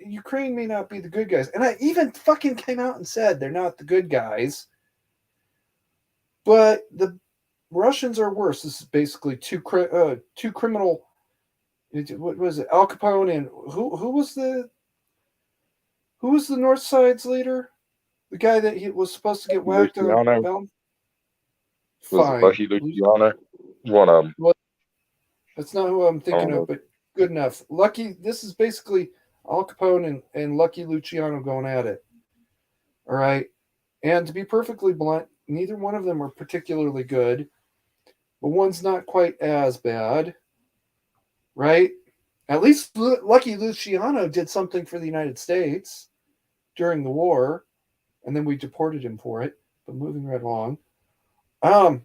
Ukraine may not be the good guys. And I even fucking came out and said they're not the good guys, but the Russians are worse. This is basically two criminal. What was it? Al Capone and who was the North Side's leader? The guy that he was supposed to get whacked on Luciano, Bell? was it Fine. Lucky Luciano? One of them. Well, that's not who I'm I thinking don't of, know. but good enough. Lucky, this is basically Al Capone and Lucky Luciano going at it. All right. And to be perfectly blunt, neither one of them are particularly good, but one's not quite as bad, right? At least Lucky Luciano did something for the United States during the war, and then we deported him for it. But moving right along, um,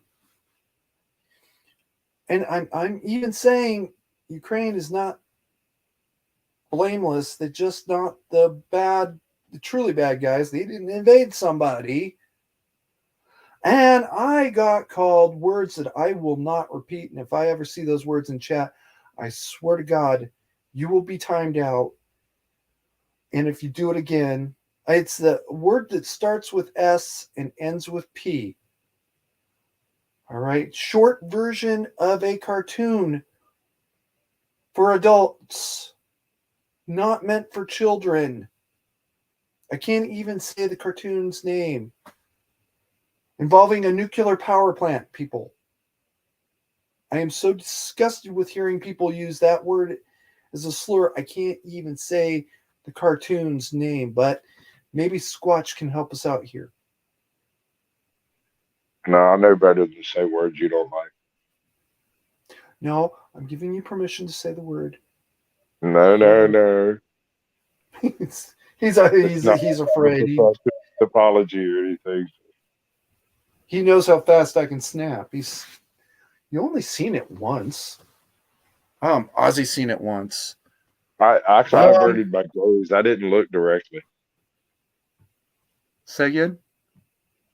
and I'm even saying Ukraine is not blameless. They're just not the truly bad guys. They didn't invade somebody. And I got called words that I will not repeat. And if I ever see those words in chat, I swear to God, you will be timed out. And if you do it again, it's the word that starts with S and ends with P. All right. Short version of a cartoon for adults, not meant for children. I can't even say the cartoon's name. Involving a nuclear power plant, people. I am so disgusted with hearing people use that word as a slur. I can't even say the cartoon's name, but maybe Squatch can help us out here. No, I know better than to say words you don't like. No, I'm giving you permission to say the word. No, Go no, ahead. no. he's It's not he's a afraid. professional apology or anything. He knows how fast I can snap. You only seen it once. Ozzy's seen it once. I Um, averted my gaze. I didn't look directly. Say again.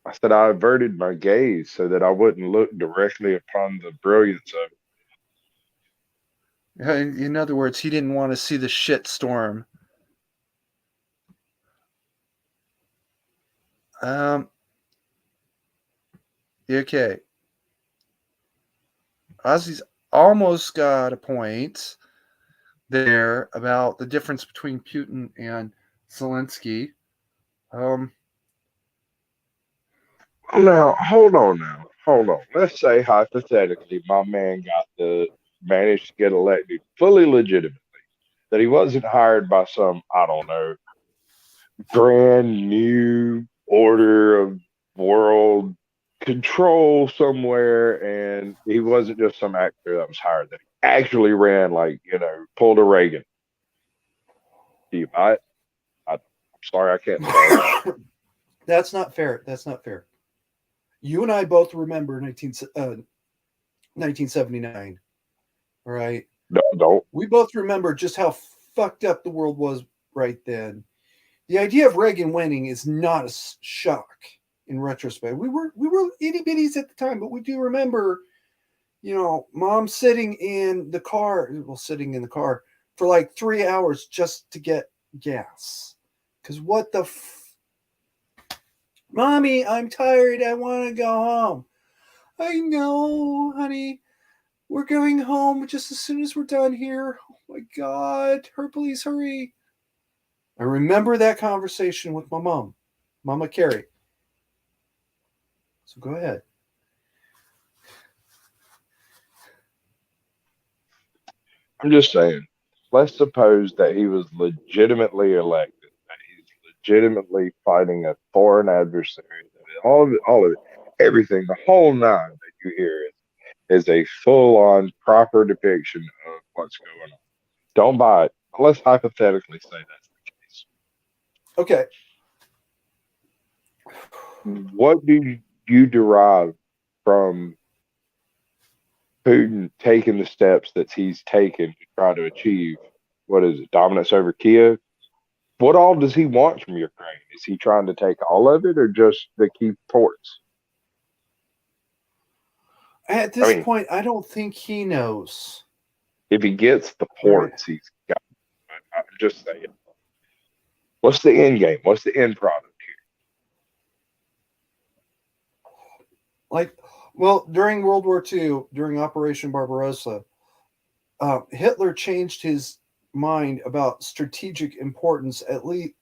I said I averted my gaze so that I wouldn't look directly upon the brilliance of it. In other words, he didn't want to see the shit storm. Um, okay. Ozzy's almost got a point there about the difference between Putin and Zelensky. Um, Now, hold on. Let's say hypothetically, my man managed to get elected fully legitimate. That he wasn't hired by some, I don't know, brand new order of world control somewhere, and he wasn't just some actor that was hired. That he actually ran, like, pulled a Reagan. Do you buy it? I'm sorry, I can't spell that. that's not fair. That's not fair. You and I both remember 1979. All right. No, don't. We both remember just how fucked up the world was right then. The idea of Reagan winning is not a shock in retrospect. We were itty bitties at the time, but we do remember, mom sitting in the car for like 3 hours just to get gas. Because what the Mommy, I'm tired. I want to go home. I know, honey. We're going home just as soon as we're done here. Oh my God. Please hurry. I remember that conversation with my mom, Mama Carrie. So go ahead. I'm just saying. Let's suppose that he was legitimately elected, that he's legitimately fighting a foreign adversary. That all of it, everything, the whole nine that you hear is a full-on proper depiction of what's going on. Don't buy it. Let's hypothetically say that's the case. Okay. What do you derive from Putin taking the steps that he's taken to try to achieve what is it, dominance over Kiev? What all does he want from Ukraine? Is he trying to take all of it or just the key ports? At I this mean, point, I don't think he knows. if he gets the All right. ports, he's got. I'm just saying. What's the end game? What's the end product Like, well, during World War II, during Operation Barbarossa, Hitler changed his mind about strategic importance, at least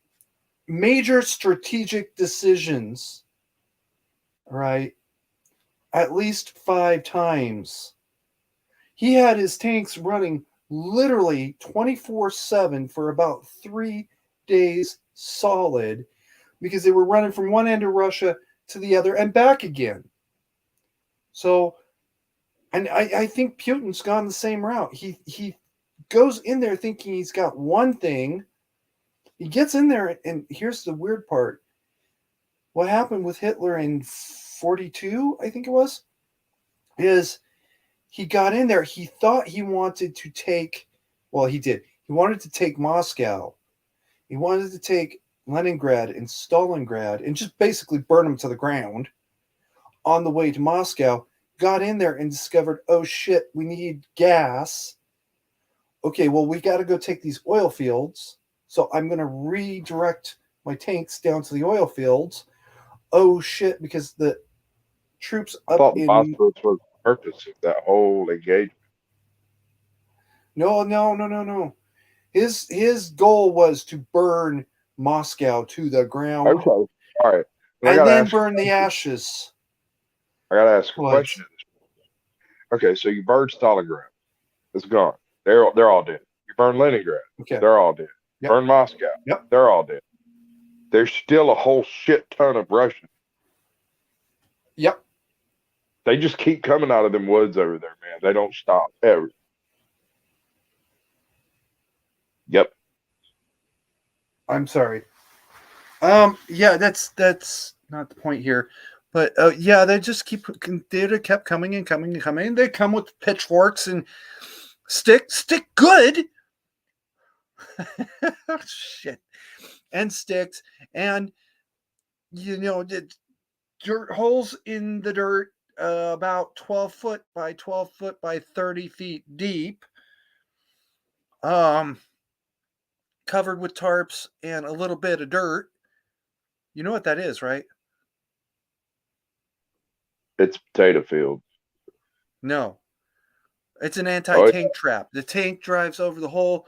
major strategic decisions, right? At least 5 times. He had his tanks running literally 24/7 for about 3 days solid because they were running from one end of Russia to the other and back again. So, and I think Putin's gone the same route. He goes in there thinking he's got one thing. He gets in there, and here's the weird part. What happened with Hitler in 42, I think it was, is he got in there. He thought he wanted to take, well, he did. He wanted to take Moscow. He wanted to take Leningrad and Stalingrad and just basically burn them to the ground on the way to Moscow. Got in there and discovered, oh shit, we need gas. Okay, well, we got to go take these oil fields. So I'm going to redirect my tanks down to the oil fields. Oh shit, because the troops I up thought the in Bosphorus was the purpose of that whole engagement. no. His goal was to burn Moscow to the ground Okay, all right. And I and got to then ask. burn the ashes. I got to ask a What? question. Okay, so you burn Stalingrad, it's gone. They're all dead. You burn Leningrad, Okay. they're all dead. Yep. Burn Moscow, Yep. they're all dead. There's still a whole shit ton of Russians. Yep. They just keep coming out of them woods over there, man. They don't stop ever. Yep. I'm sorry. Yeah, that's not the point here. But yeah, they just they kept coming and coming and coming. They come with pitchforks and stick good. Shit. And sticks and dirt holes in the dirt about 12 foot by 12 foot by 30 feet deep, um covered with tarps and a little bit of dirt. You know what that is, right? It's potato field. No, it's an Oh, anti-tank trap. The tank drives over the hole.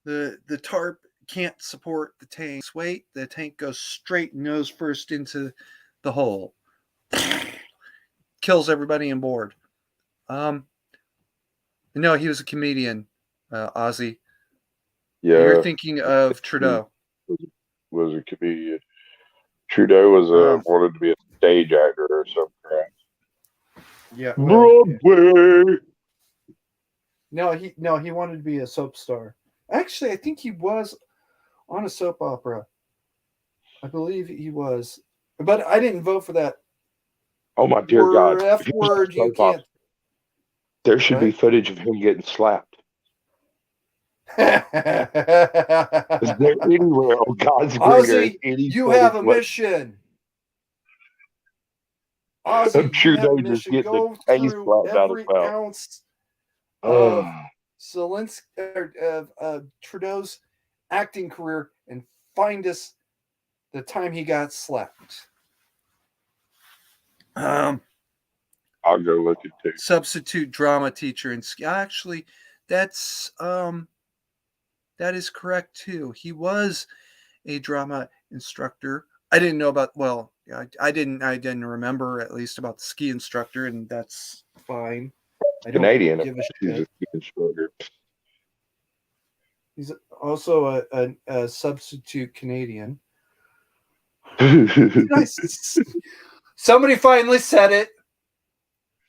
The tarp can't support the tank's weight. The tank goes straight nose first into the hole. Kills everybody on board. um no, he was a comedian, Ozzy. You're yeah. thinking of He Trudeau. was a comedian. Trudeau was um wanted to be a stage actor or some crap. yeah, well, Broadway. no, he wanted to be a soap star. Actually, I think he was on a soap opera. I believe he was, but I didn't vote for that Oh my dear God! word F If he was on word. You soap opera, can't. there should be What? footage of him getting slapped. Is there anywhere on God's green earth Ozzy, any you have footage a what mission. of Ozzy, you have a Trudeau just mission. getting the Go taste through slapped out of his every mouth? ounce Oh, of of Trudeau's acting career and find us the time he got slapped. Um, I'll go look at too. Substitute drama teacher and actually, that's that is correct too. He was a drama instructor. I didn't know about, well, I didn't remember at least about the ski instructor, and that's fine. I don't Canadian, give a he's a shit. ski instructor. He's also a substitute Canadian. Somebody finally said it.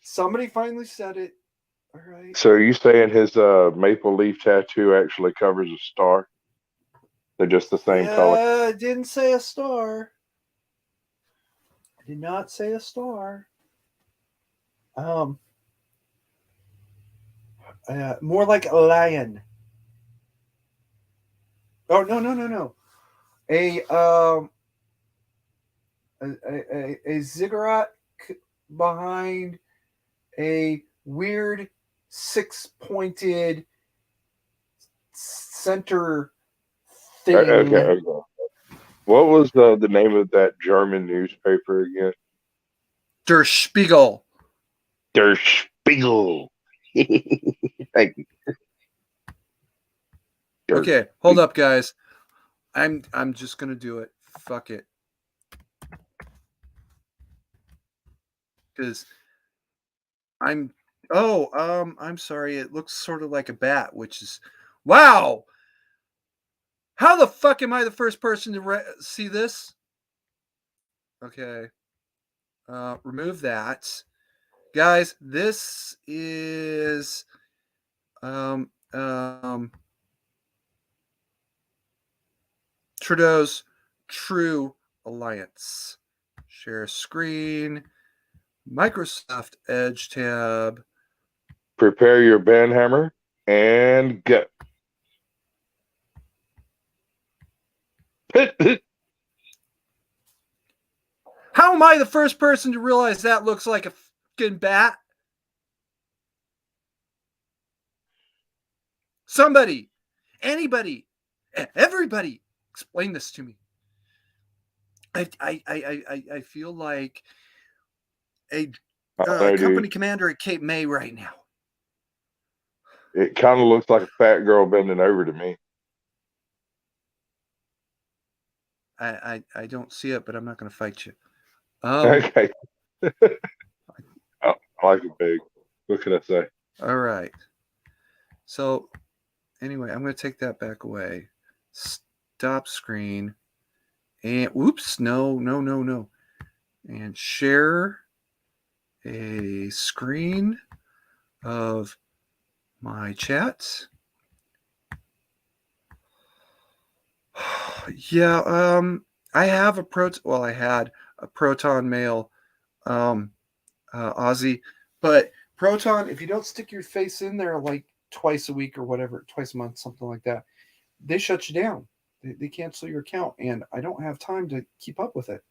Somebody finally said it. All right. So are you saying his maple leaf tattoo actually covers a star? They're just the same color. Yeah, I didn't say a star. I did not say a star. Um, more like a lion. Oh no. A a ziggurat behind a weird six-pointed center Okay, thing. okay. What was the name of that German newspaper again? Der Spiegel. Der Spiegel. Thank you. Der Okay, hold Spiegel. up, guys. I'm just gonna do it. Fuck it. Because I'm I'm sorry. It looks sort of like a bat, which is wow. How the fuck am I the first person to see this? Okay, remove that, guys. This is um um Trudeau's True Alliance. Share screen. Microsoft Edge tab. Prepare your banhammer and go. How am I the first person to realize that looks like a fucking bat? Somebody, anybody, everybody, explain this to me. I feel like a I know, company dude. commander at Cape May right now. It kind of looks like a fat girl bending over to me. I don't see it, but I'm not going to fight you. Okay. I like it big. What can I say? All right. So anyway, I'm going to take that back away. Stop screen. And whoops, no. And share a screen of my chat. Yeah, I have a I had a Proton Mail Aussie, but Proton, if you don't stick your face in there like twice a week or whatever, twice a month, something like that, they shut you down. They cancel your account, and I don't have time to keep up with it.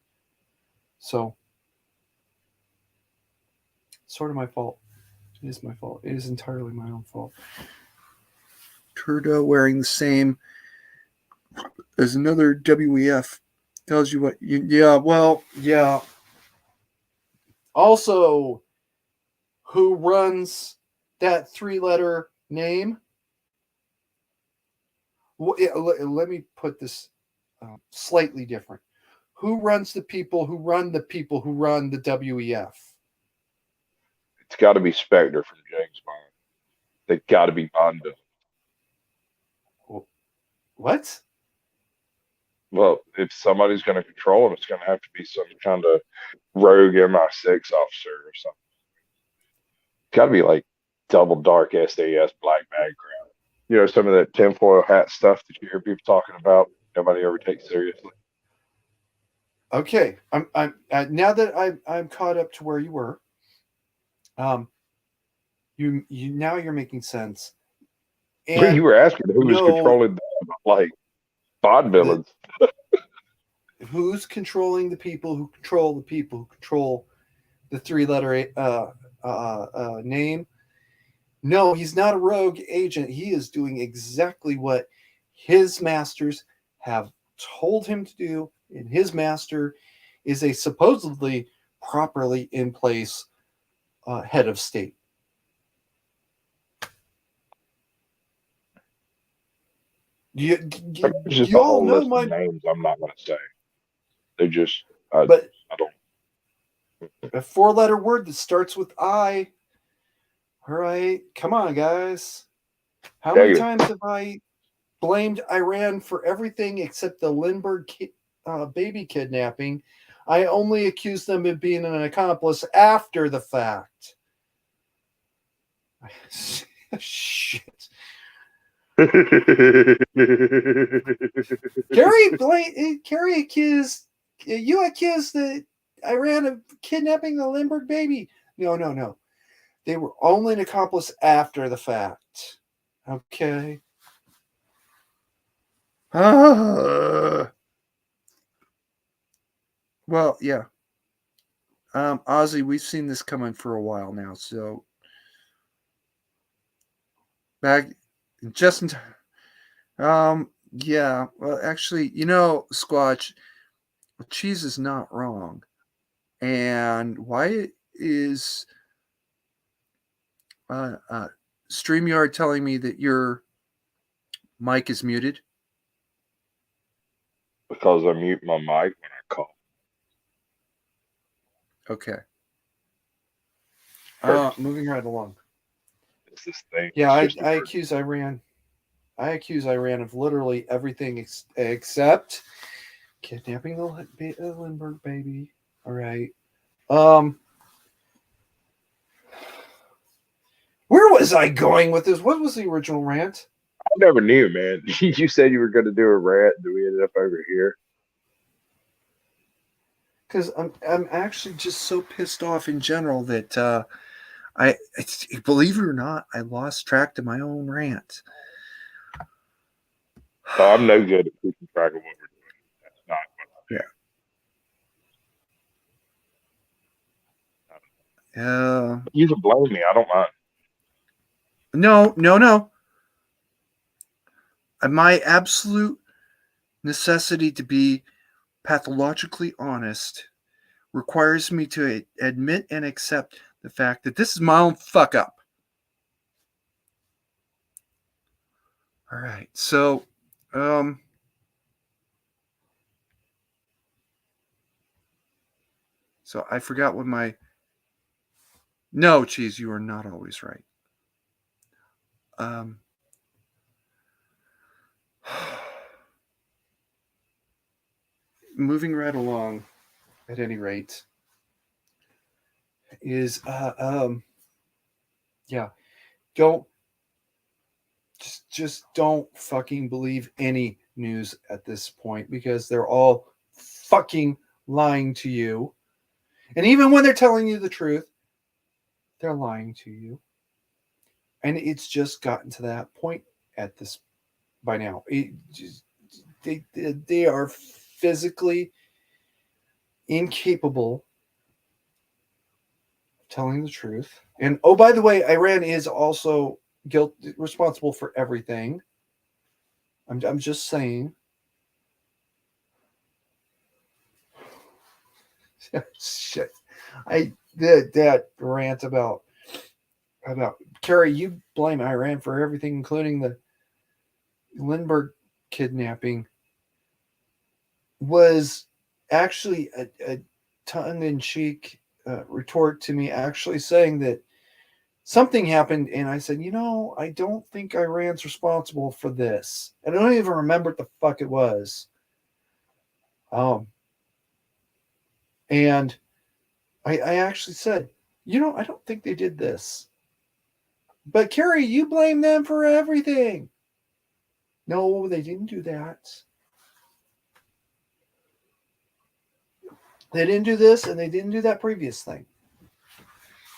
So, sort of my fault. It is my fault. It is entirely my own fault. Turdo wearing the same as another WEF tells you what. Yeah, well, yeah. Also, who runs that three-letter name? Well, let me put this slightly different. Who runs the people who run the people who run the WEF? It's got to be Spectre from James Bond. They got to be Bond villains. What? Well, if somebody's going to control them, it's going to have to be some kind of rogue MI6 officer or something. It's got to be like double dark SAS black background. You know, some of that tinfoil hat stuff that you hear people talking about, nobody ever takes seriously. Okay, I'm now that I'm caught up to where you were. Um, you now you're making sense. But you And were asking who was no, controlling like Bond the villains. who's controlling the people who control the three-letter name? No, he's not a rogue agent. He is doing exactly what his masters have told him to do, and his master is a supposedly properly in place head of state. You, It's just you a all whole know list of my, names I'm not going to say. They just, I, but I don't. a four-letter word that starts with I. All right, come on, guys. How many Negative. times have I blamed Iran for everything except the Lindbergh baby kidnapping. I only accused them of being an accomplice after the fact. Shit. Kerry accused you accused the Iran of kidnapping the Lindbergh baby. No. They were only an accomplice after the fact. Okay. Well, yeah. Ozzy, we've seen this coming for a while now, so back just in time. Yeah. Well, actually, Squatch, cheese is not wrong. And why is StreamYard telling me that your mic is muted? Because I mute my mic when I call. Okay. First, Moving right along. it's this thing. Yeah, It's just I accuse Iran. I accuse Iran of literally everything except kidnapping the Lindbergh baby. All right. Where was I going with this? What was the original rant? I never knew, man. You said you were going to do a rant, and we ended up over here. Because I'm actually just so pissed off in general that I believe it or not, I lost track to my own rant. So I'm no good at keeping track of what we're doing. That's not what I do. Yeah. You can blame me. I don't mind. No. My absolute necessity to be pathologically honest requires me to admit and accept the fact that this is my own fuck up. All right. So, so I forgot what my No, Cheese, you are not always right. Moving right along, at any rate, is yeah, don't just don't fucking believe any news at this point because they're all fucking lying to you. And even when they're telling you the truth, they're lying to you. And it's just gotten to that point at this by now. They are physically incapable of telling the truth. And oh, by the way, Iran is also responsible for everything. I'm just saying. Shit. That rant about Carrie, you blame Iran for everything, including the Lindbergh kidnapping, was actually a tongue-in-cheek retort to me actually saying that something happened, and I said, I don't think Iran's responsible for this. I don't even remember what the fuck it was. And I actually said, I don't think they did this. But Carrie, you blame them for everything. No, they didn't do that. They didn't do this, and they didn't do that previous thing.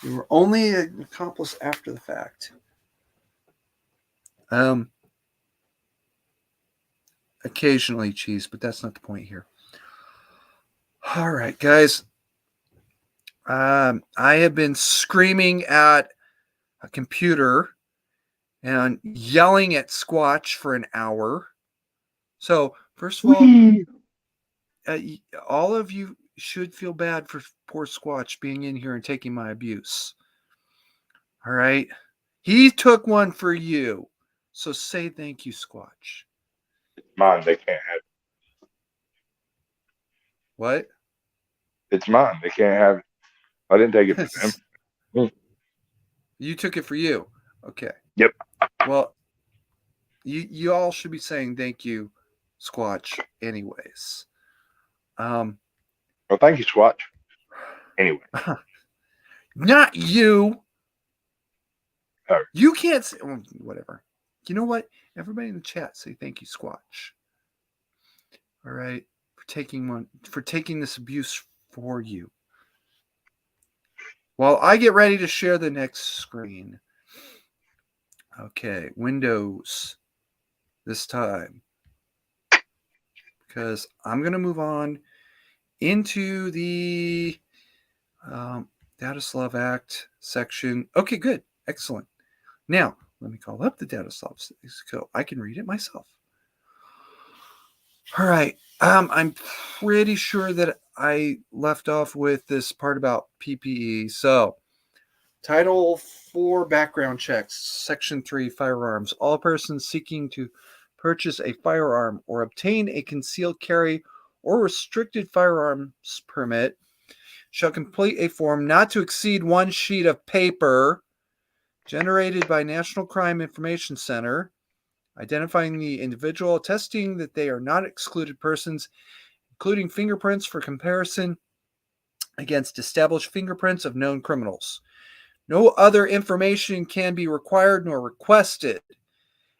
They were only an accomplice after the fact. Occasionally, Cheese, but that's not the point here. All right, guys. I have been screaming at a computer and yelling at Squatch for an hour. So, first of all of you should feel bad for poor Squatch being in here and taking my abuse. All right? He took one for you. So say thank you, Squatch. It's mine. They can't have it. What? It's mine. They can't have it. I didn't take it for them. You took it for you. Okay. Yep. Well, You all should be saying thank you, Squatch, anyways. Um, Well, thank you, Swatch. Anyway, not you. oh, You can't say whatever. You know what? Everybody in the chat say thank you, Squatch. All right, for taking this abuse for you. While I get ready to share the next screen. Okay, Windows this time. Because I'm going to move on into the Dataslav Act section. Okay, good. Excellent. Now, let me call up the Dataslav so I can read it myself. All right. I'm pretty sure that I left off with this part about PPE. So, Title 4 background checks, Section 3 firearms. All persons seeking to purchase a firearm or obtain a concealed carry or restricted firearms permit shall complete a form not to exceed one sheet of paper generated by National Crime Information Center, identifying the individual, attesting that they are not excluded persons, including fingerprints for comparison against established fingerprints of known criminals. No other information can be required nor requested,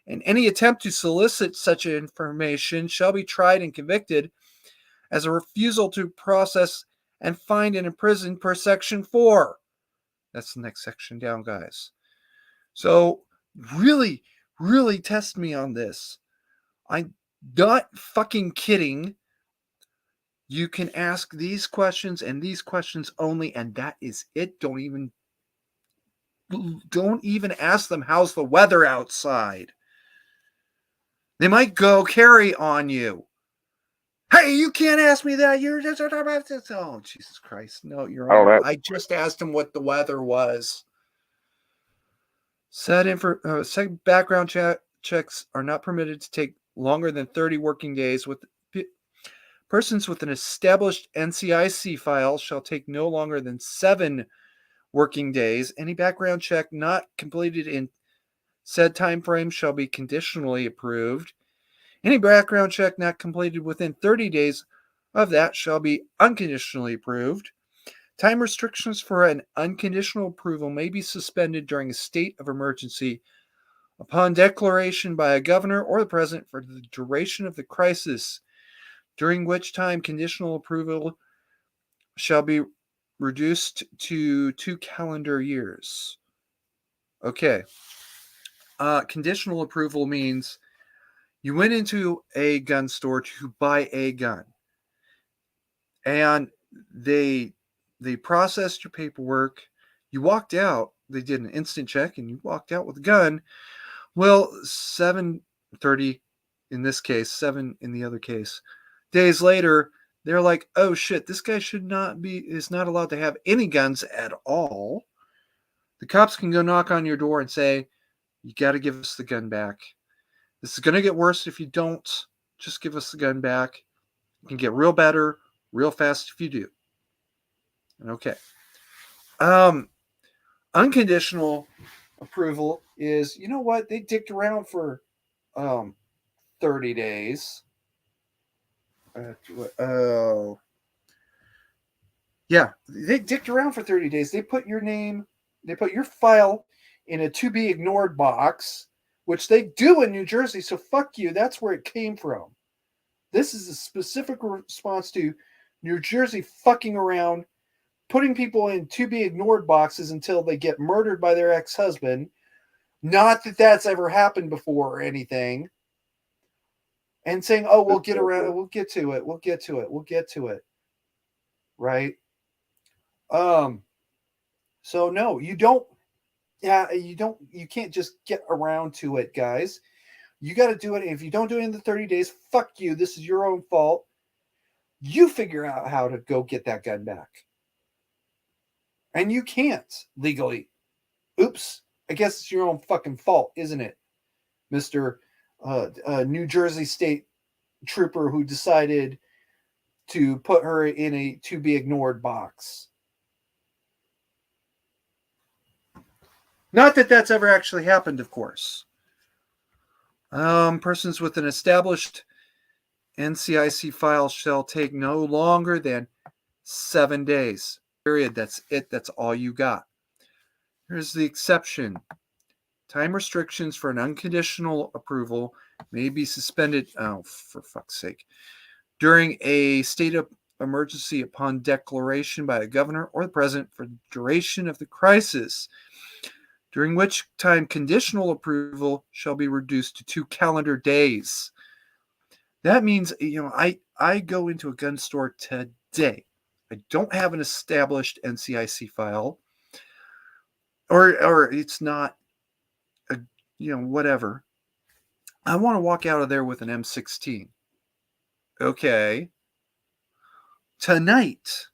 and any attempt to solicit such information shall be tried and convicted as a refusal to process and fined and imprisoned per Section 4. That's the next section down, guys. So, really, really test me on this. I'm not fucking kidding. You can ask these questions and these questions only, and that is it. Don't even ask them how's the weather outside. They might go carry on you. Hey, you can't ask me that. You're just oh Jesus Christ. No, Your I don't Honor. know. I just asked him what the weather was. Said background checks are not permitted to take longer than 30 working days. With persons with an established NCIC file shall take no longer than 7 working days. Any background check not completed in said time frame shall be conditionally approved. Any background check not completed within 30 days of that shall be unconditionally approved. Time restrictions for an unconditional approval may be suspended during a state of emergency upon declaration by a governor or the president for the duration of the crisis, during which time conditional approval shall be reduced to 2 calendar years. Okay. Conditional approval means you went into a gun store to buy a gun, and they processed your paperwork. You walked out. They did an instant check, and you walked out with a gun. Well, 7:30 in this case, 7 in the other case. Days later, they're like, "Oh shit, this guy is not allowed to have any guns at all." The cops can go knock on your door and say, "You got to give us the gun back. This is going to get worse if you don't. Just give us the gun back. It can get real better real fast if you do." Okay. Unconditional approval is, you know what? They dicked around for 30 days. Oh. Yeah, they dicked around for 30 days. They put your file in a to be ignored box, which they do in New Jersey. So fuck you. That's where it came from. This is a specific response to New Jersey fucking around, putting people in to be ignored boxes until they get murdered by their ex-husband. Not that that's ever happened before or anything. And saying, "Oh, we'll get around. We'll get to it. We'll get to it. We'll get to it." Right? So no, you don't. Yeah, you don't. You can't just get around to it, guys. You got to do it. If you don't do it in the 30 days, fuck you. This is your own fault. You figure out how to go get that gun back. And you can't legally. Oops. I guess it's your own fucking fault, isn't it, Mr. New Jersey State Trooper who decided to put her in a to be ignored box? Not that that's ever actually happened, of course. Persons with an established NCIC file shall take no longer than 7 days. Period. That's it. That's all you got. Here's the exception. Time restrictions for an unconditional approval may be suspended, oh, for fuck's sake, during a state of emergency upon declaration by the governor or the president for the duration of the crisis, during which time conditional approval shall be reduced to 2 calendar days. That means, I go into a gun store today. I don't have an established NCIC file, or it's not a, whatever. I want to walk out of there with an M16. Okay. Tonight,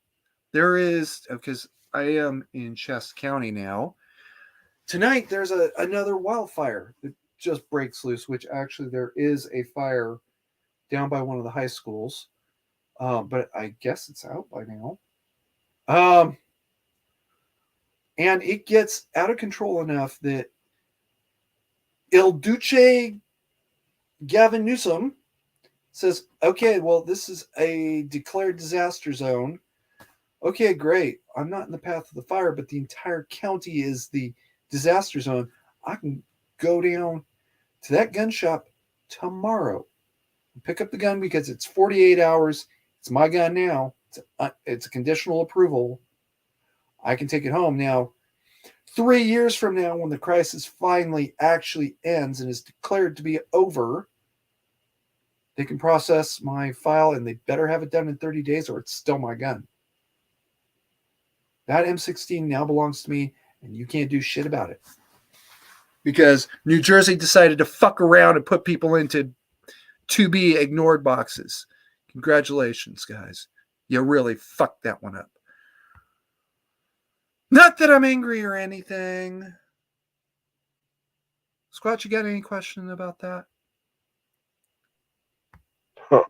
there is, because I am in Chester County now. Tonight, there's another wildfire that just breaks loose, which actually there is a fire down by one of the high schools. But I guess it's out by now. And it gets out of control enough that Il Duce Gavin Newsom says, okay, well, this is a declared disaster zone. Okay, great. I'm not in the path of the fire, but the entire county is the disaster zone. I can go down to that gun shop tomorrow and pick up the gun because it's 48 hours. It's my gun now. It's a conditional approval. I can take it home. Now, 3 years from now, when the crisis finally actually ends and is declared to be over, they can process my file and they better have it done in 30 days or it's still my gun. That M16 now belongs to me and you can't do shit about it. Because New Jersey decided to fuck around and put people into to be ignored boxes. Congratulations, guys. You really fucked that one up. Not that I'm angry or anything. Squatch, you got any question about that? Huh.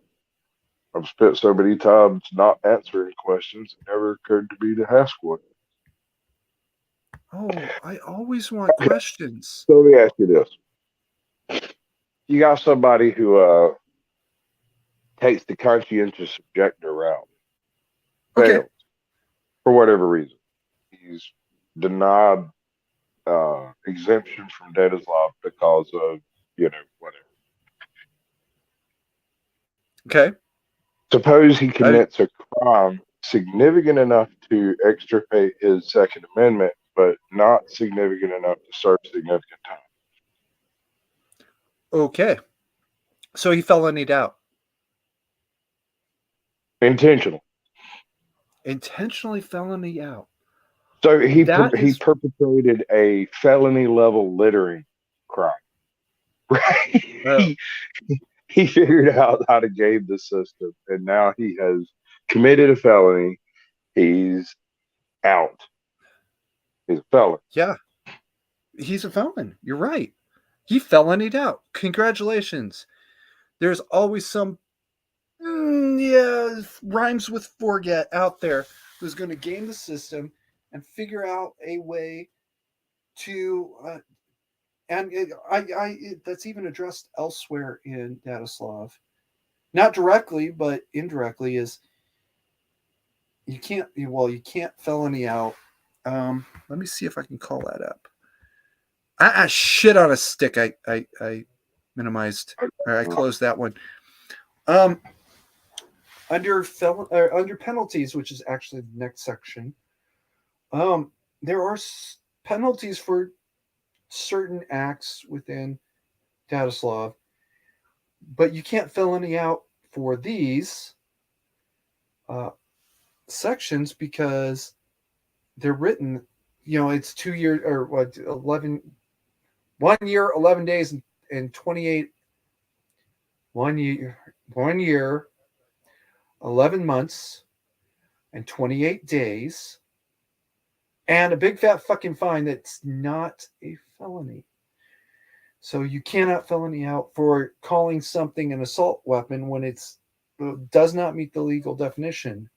I've spent so many times not answering questions, it never occurred to me to ask one. Oh, I always want questions. So let me ask you this. You got somebody who takes the conscientious objector route, Okay. fails for whatever reason. He's denied exemption from data's law because of, whatever. Okay. Suppose he commits a crime significant enough to extirpate his Second Amendment, but not significant enough to serve significant time. Okay. So he felonied out. Intentional. Intentionally felony out. So he That he is perpetrated a felony level littering crime. Right? He figured out how to game the system, and now he has committed a felony. He's out. He's a felon. Yeah. He's a felon. You're right. He felonied out. Congratulations. There's always some rhymes with forget out there who's going to game the system and figure out a way to that's even addressed elsewhere in Dataslav, not directly but indirectly, is you can't felony out. Let me see if I can call that up. I shit on a stick. I minimized, or I closed that one. Under penalties, which is actually the next section, there are penalties for certain acts within Dataslav, but you can't felony out for these sections because they're written, it's 2 years or what, 1 year, 11 days, and 28, 1 year, 11 months, and 28 days, and a big fat fucking fine that's not a felony. So you cannot felony out for calling something an assault weapon when it does not meet the legal definition.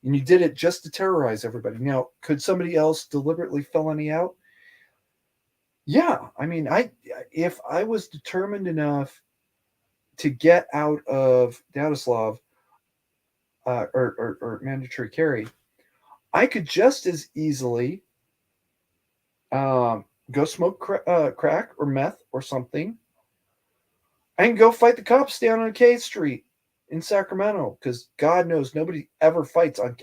And you did it just to terrorize everybody. Now, could somebody else deliberately felony out? Yeah, I mean, if I was determined enough to get out of Dadislav or mandatory carry, I could just as easily go smoke crack or meth or something and go fight the cops down on K Street in Sacramento because God knows nobody ever fights on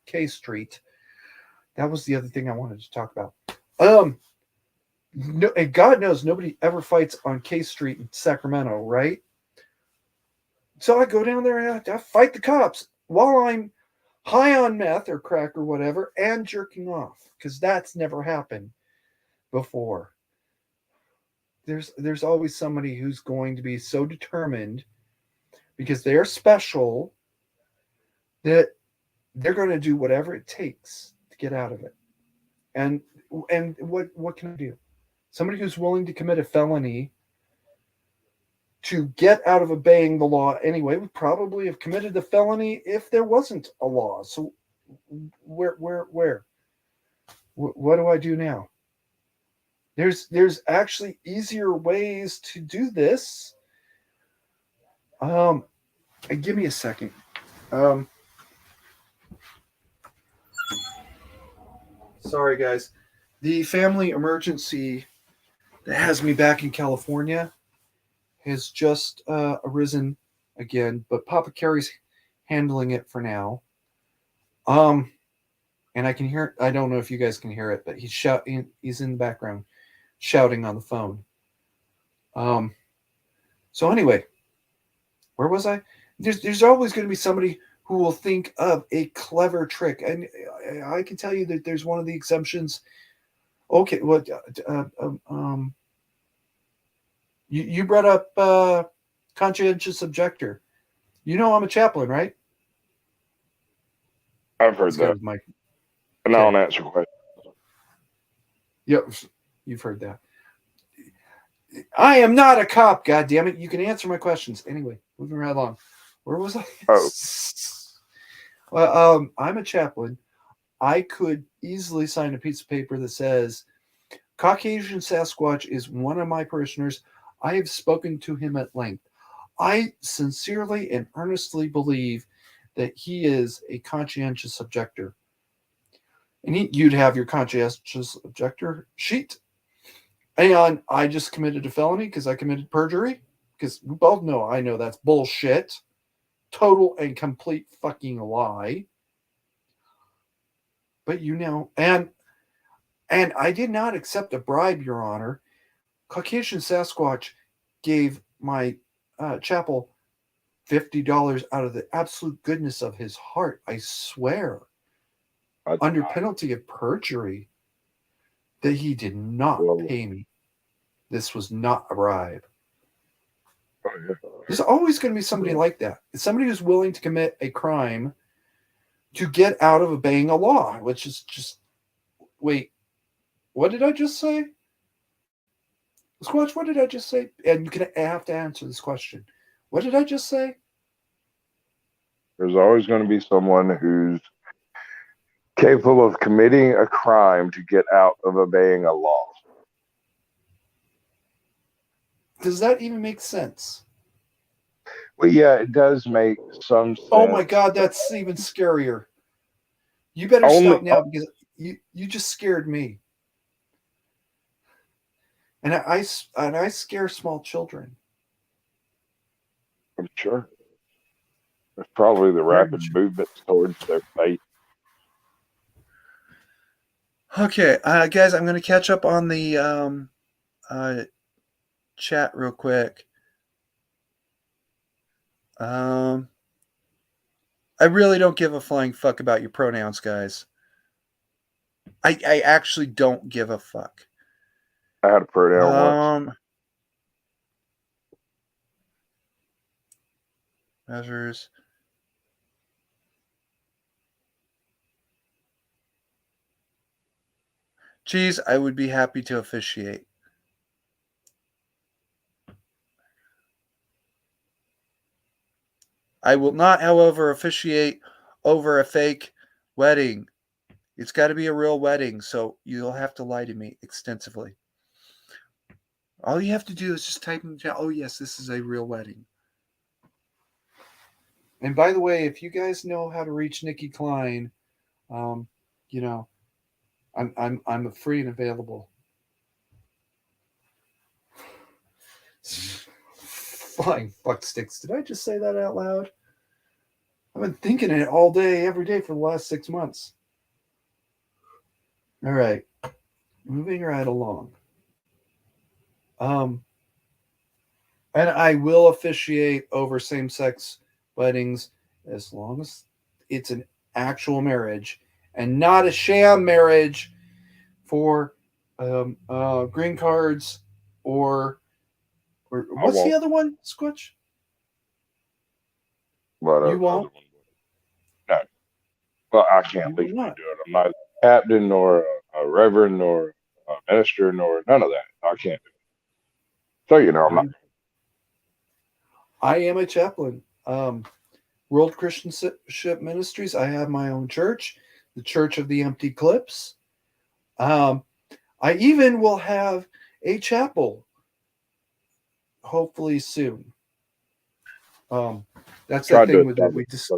K Street. That was the other thing I wanted to talk about. No, and God knows nobody ever fights on K Street in Sacramento, right? So I go down there and I fight the cops while I'm high on meth or crack or whatever and jerking off because that's never happened before. There's always somebody who's going to be so determined because they're special that they're going to do whatever it takes to get out of it. And what can I do? Somebody who's willing to commit a felony to get out of obeying the law anyway would probably have committed the felony if there wasn't a law. So where? What do I do now? There's actually easier ways to do this. Give me a second. Um, Sorry guys. The family emergency that has me back in California has just arisen again, but Papa Carey's handling it for now. Um, and I can hear. I don't know if you guys can hear it, but he's shouting. He's in the background, shouting on the phone. Um, so anyway, where was I? There's always going to be somebody who will think of a clever trick, and I can tell you that there's one of the exemptions. Okay, what? You brought up conscientious objector. You know I'm a chaplain, right? I've heard This guy that. was Mike. And I Okay. don't answer questions. Yep, you've heard that. I am not a cop. God damn it! You can answer my questions anyway. Moving right along. Where was I? Oh, Well, I'm a chaplain. I could easily sign a piece of paper that says Caucasian Sasquatch is one of my parishioners. I have spoken to him at length. I sincerely and earnestly believe that he is a conscientious objector. And you'd have your conscientious objector sheet. And I just committed a felony because I committed perjury. Because we both know I know that's bullshit. Total and complete fucking lie. But you know, and I did not accept a bribe, Your Honor. Caucasian Sasquatch gave my chapel $50 out of the absolute goodness of his heart. I swear, I under deny. penalty of perjury, that he did not Well, pay me. This was not a bribe. oh, yeah. There's always going to be somebody like that. It's somebody who's willing to commit a crime to get out of obeying a law, which is just wait, what did I just say? Squatch, what did I just say? And you can have to answer this question. What did I just say? There's always going to be someone who's capable of committing a crime to get out of obeying a law. Does that even make sense? Well, yeah, it does make some Oh my sense. God, that's even scarier. You better Only, stop now because you just scared me. And I scare small children. I'm sure. It's probably the Very rapid much. movements towards their fate. Okay, guys, I'm going to catch up on the chat real quick. I really don't give a flying fuck about your pronouns, guys. I actually don't give a fuck. I had a pronoun once. Measures. Geez, I would be happy to officiate. I will not, however, officiate over a fake wedding. It's got to be a real wedding, so you'll have to lie to me extensively. All you have to do is just type in the chat, oh, yes, this is a real wedding. And by the way, if you guys know how to reach Nikki Klein, you know, I'm free and available. Flying fuck sticks. Did I just say that out loud? I've been thinking it all day, every day for the last 6 months. All right, moving right along. And I will officiate over same-sex weddings as long as it's an actual marriage and not a sham marriage for green cards or I what's the won't. other one, Squitch? But You other won't? one, no. Well, I can't You will legally not. do it. I'm not a captain nor a reverend nor a minister nor none of that. I can't do it. So I'm not. I am a chaplain. World Christianship Ministries. I have my own church, the Church of the Empty Clips. I even will have a chapel, hopefully soon. That's that Tried to thing with it. establish. We just.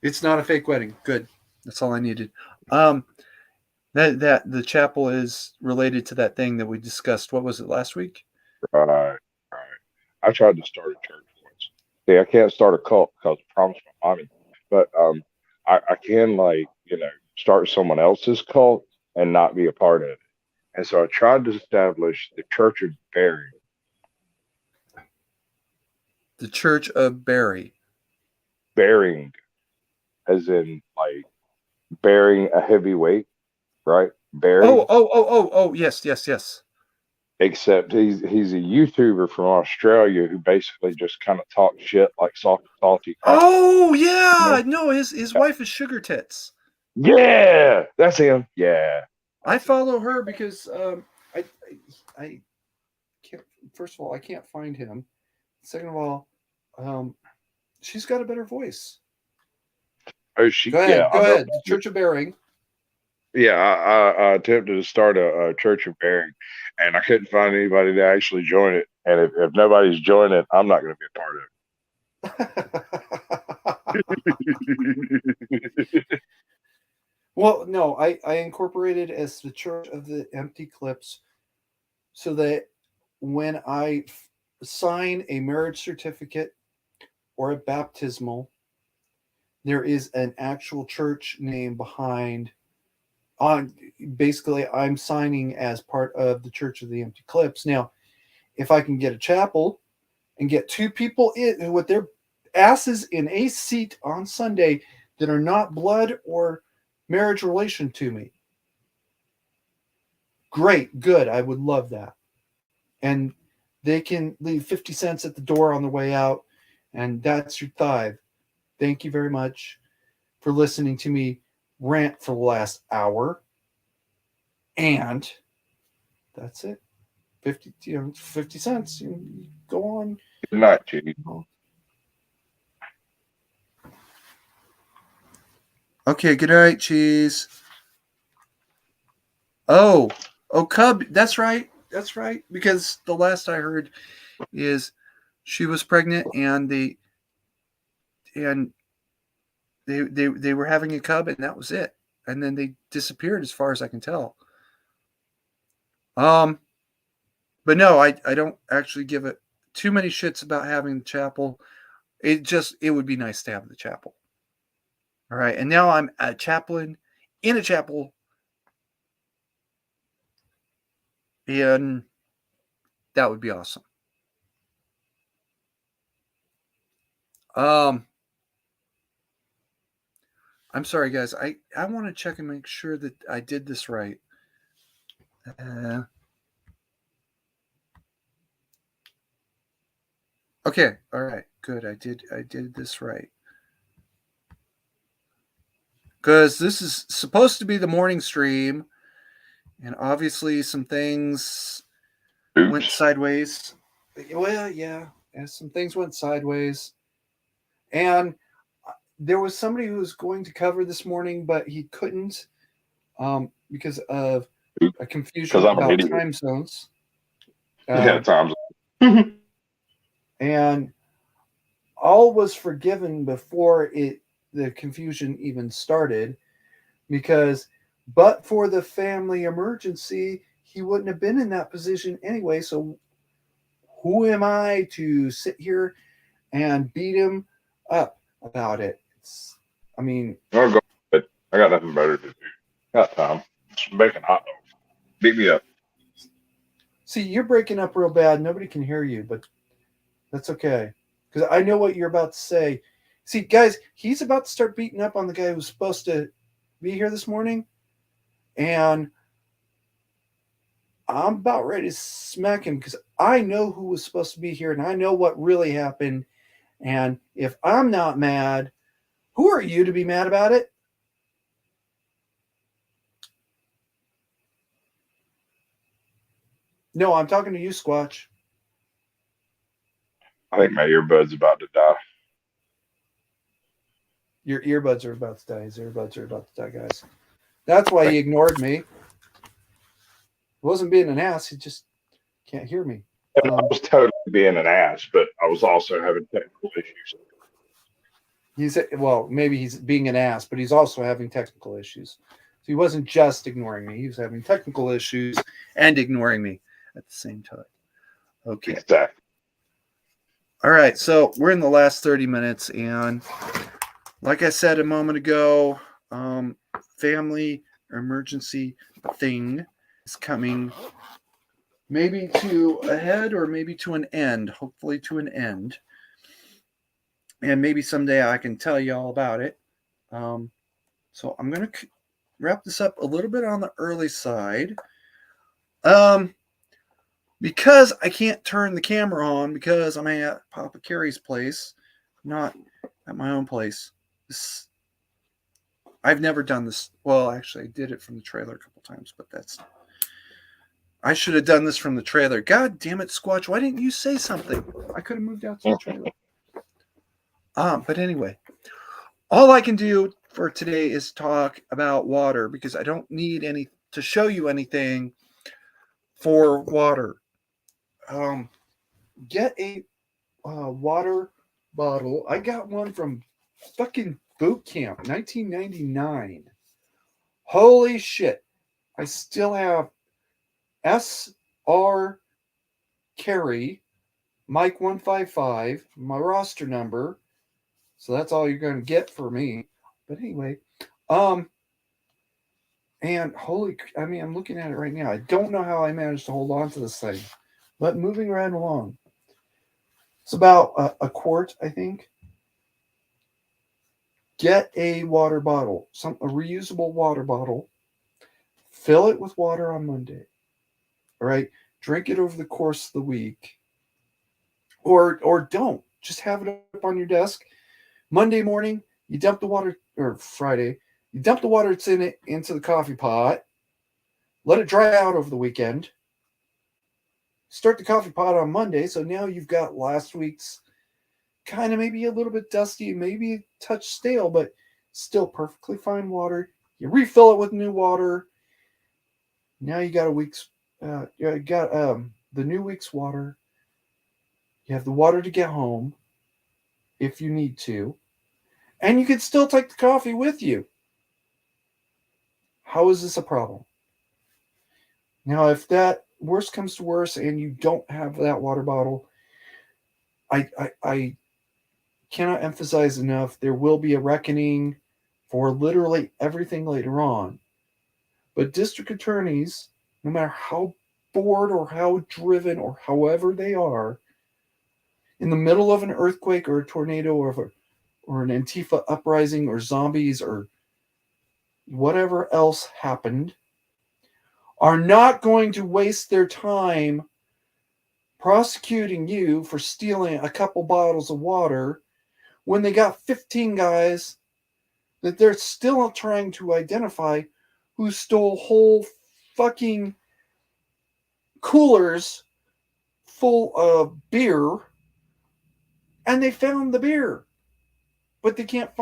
It's not a fake wedding. Good. That's all I needed. That the chapel is related to that thing that we discussed. What was it last week? Right, right. I tried to start a church once. See, I can't start a cult because I promised my mommy. But I can start someone else's cult and not be a part of it. And so I tried to establish the Church of Bearing. The Church of Barry. Bearing, as in like bearing a heavy weight, right? Bearing. Oh, yes. Except he's a YouTuber from Australia who basically just kind of talks shit like salty cock. Oh yeah, You no, his wife is Sugar Tits. Yeah, that's him. Yeah, I that's him. follow her because I can't. First of all, I can't find him. Second of all, um, she's got a better voice. Oh, she. Go Yeah, ahead, I go know. ahead. The Church of Bearing. Yeah, I attempted to start a Church of Bearing, and I couldn't find anybody to actually join it. And if nobody's joined it, I'm not going to be a part of it. Well, no, I incorporated as the Church of the Empty Clips so that when I sign a marriage certificate or a baptismal, there is an actual church name behind. On basically, I'm signing as part of the Church of the Empty Clips. Now, if I can get a chapel and get two people in with their asses in a seat on Sunday that are not blood or marriage relation to me, great, good. I would love that. And they can leave 50 cents at the door on the way out. And that's your tithe. Thank you very much for listening to me rant for the last hour. And that's it. 50 cents. You go on. Good night, Chief. Okay, good night, cheese. Oh, Cub. That's right. That's right. Because the last I heard is she was pregnant and and they were having a cub and that was it. And then they disappeared as far as I can tell. Um, but no, I don't actually give it too many shits about having the chapel. It would be nice to have the chapel. All right, and now I'm a chaplain in a chapel, and that would be awesome. Um, I'm sorry, guys. I want to check and make sure that I did this right. Okay, all right, good. I did this right. Because this is supposed to be the morning stream, and obviously some things went Oops. sideways. Well, yeah, some things went sideways, and there was somebody who was going to cover this morning, but he couldn't because of Oops. a Because confusion I'm an about idiot. time zones. Yeah, Um, times. and all was forgiven before the confusion even started, because but for the family emergency, he wouldn't have been in that position anyway. So who am I to sit here and beat him up about it? I mean, I'll go. But I got nothing better to do. Got time. Just making hot dogs. Beat me up. see, you're breaking up real bad. Nobody can hear you, but that's okay, because I know what you're about to say. See, guys, he's about to start beating up on the guy who's supposed to be here this morning, and I'm about ready to smack him because I know who was supposed to be here and I know what really happened. And if I'm not mad, who are you to be mad about it? No, I'm talking to you, Squatch. I think my earbud's about to die. Your earbuds are about to die. His earbuds are about to die, guys. That's why I he ignored me. He wasn't being an ass. He just can't hear me. was totally being an ass, but I was also having technical issues. He's well, maybe he's being an ass, but he's also having technical issues. So he wasn't just ignoring me; he was having technical issues and ignoring me at the same time. Okay. Exactly. All right. So we're in the last 30 minutes, and like I said a moment ago, family emergency thing is coming, maybe to a head or maybe to an end. Hopefully to an end, and maybe someday I can tell you all about it. Um, so I'm gonna wrap this up a little bit on the early side. Um, because I can't turn the camera on because I'm at Papa Carey's place, not at my own place. This, I've never done this. Well, actually, I did it from the trailer a couple times, but that's. I should have done this from the trailer. God damn it, Squatch! Why didn't you say something? I could have moved out to the trailer. But anyway, all I can do for today is talk about water because I don't need any to show you anything for water. Um, get a water bottle. I got one from fucking boot camp, 1999. Holy shit! I still have SR Carey Mike 155, my roster number. So that's all you're going to get for me. But anyway, um, and holy, I mean, I'm looking at it right now. I don't know how I managed to hold on to this thing, but moving right along. It's about a quart, I think. Get a water bottle, a reusable water bottle. Fill it with water on Monday. All right, drink it over the course of the week, or don't. Just have it up on your desk. Monday morning, you dump the water, or Friday, you dump the water that's in it into the coffee pot. Let it dry out over the weekend. Start the coffee pot on Monday. So now you've got last week's kind of maybe a little bit dusty, maybe a touch stale, but still perfectly fine water. You refill it with new water. Now you got a week's, you got the new week's water. You have the water to get home if you need to, and you can still take the coffee with you. How is this a problem? Now, if that worst comes to worst and you don't have that water bottle, I cannot emphasize enough there will be a reckoning for literally everything later on. But district attorneys, no matter how bored or how driven or however they are, in the middle of an earthquake or a tornado or an Antifa uprising or zombies or whatever else happened, are not going to waste their time prosecuting you for stealing a couple bottles of water when they got 15 guys that they're still trying to identify who stole whole fucking coolers full of beer, and they found the beer, but they can't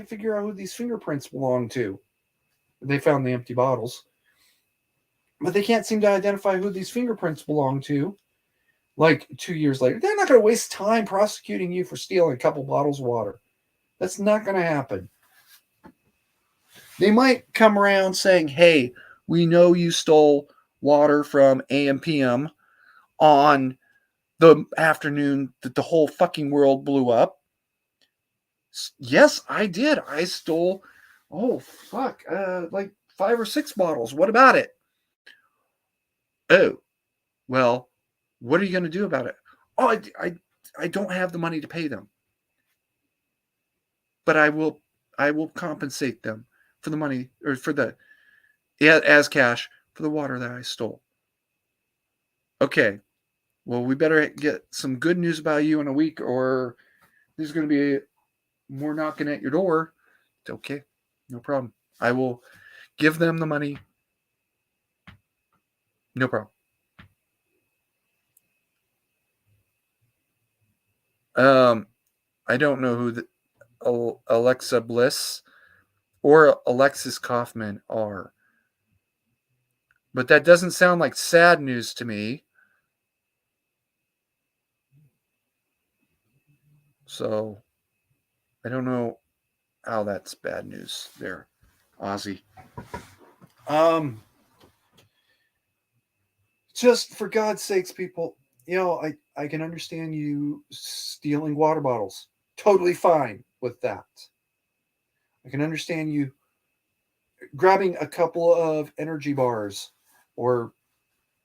figure out who these fingerprints belong to. They found the empty bottles, but they can't seem to identify who these fingerprints belong to. like 2 years later. They're not going to waste time prosecuting you for stealing a couple bottles of water. That's not going to happen. They might come around saying, hey, we know you stole water from AMPM on the afternoon that the whole fucking world blew up. Yes, I did. I stole, oh, fuck, like 5 or 6 bottles. What about it? Oh, well, what are you going to do about it? Oh, I don't have the money to pay them, but I will compensate them for the money or for the as cash for the water that I stole. Okay, well, we better get some good news about you in a week, or there's going to be more knocking at your door. It's okay, no problem. I will give them the money. No problem. I don't know who Alexa Bliss or Alexis Kaufman are, but that doesn't sound like sad news to me. So I don't know how that's bad news there, Ozzy. Um, just for God's sakes, people, I can understand you stealing water bottles. Totally fine with that. I can understand you grabbing a couple of energy bars or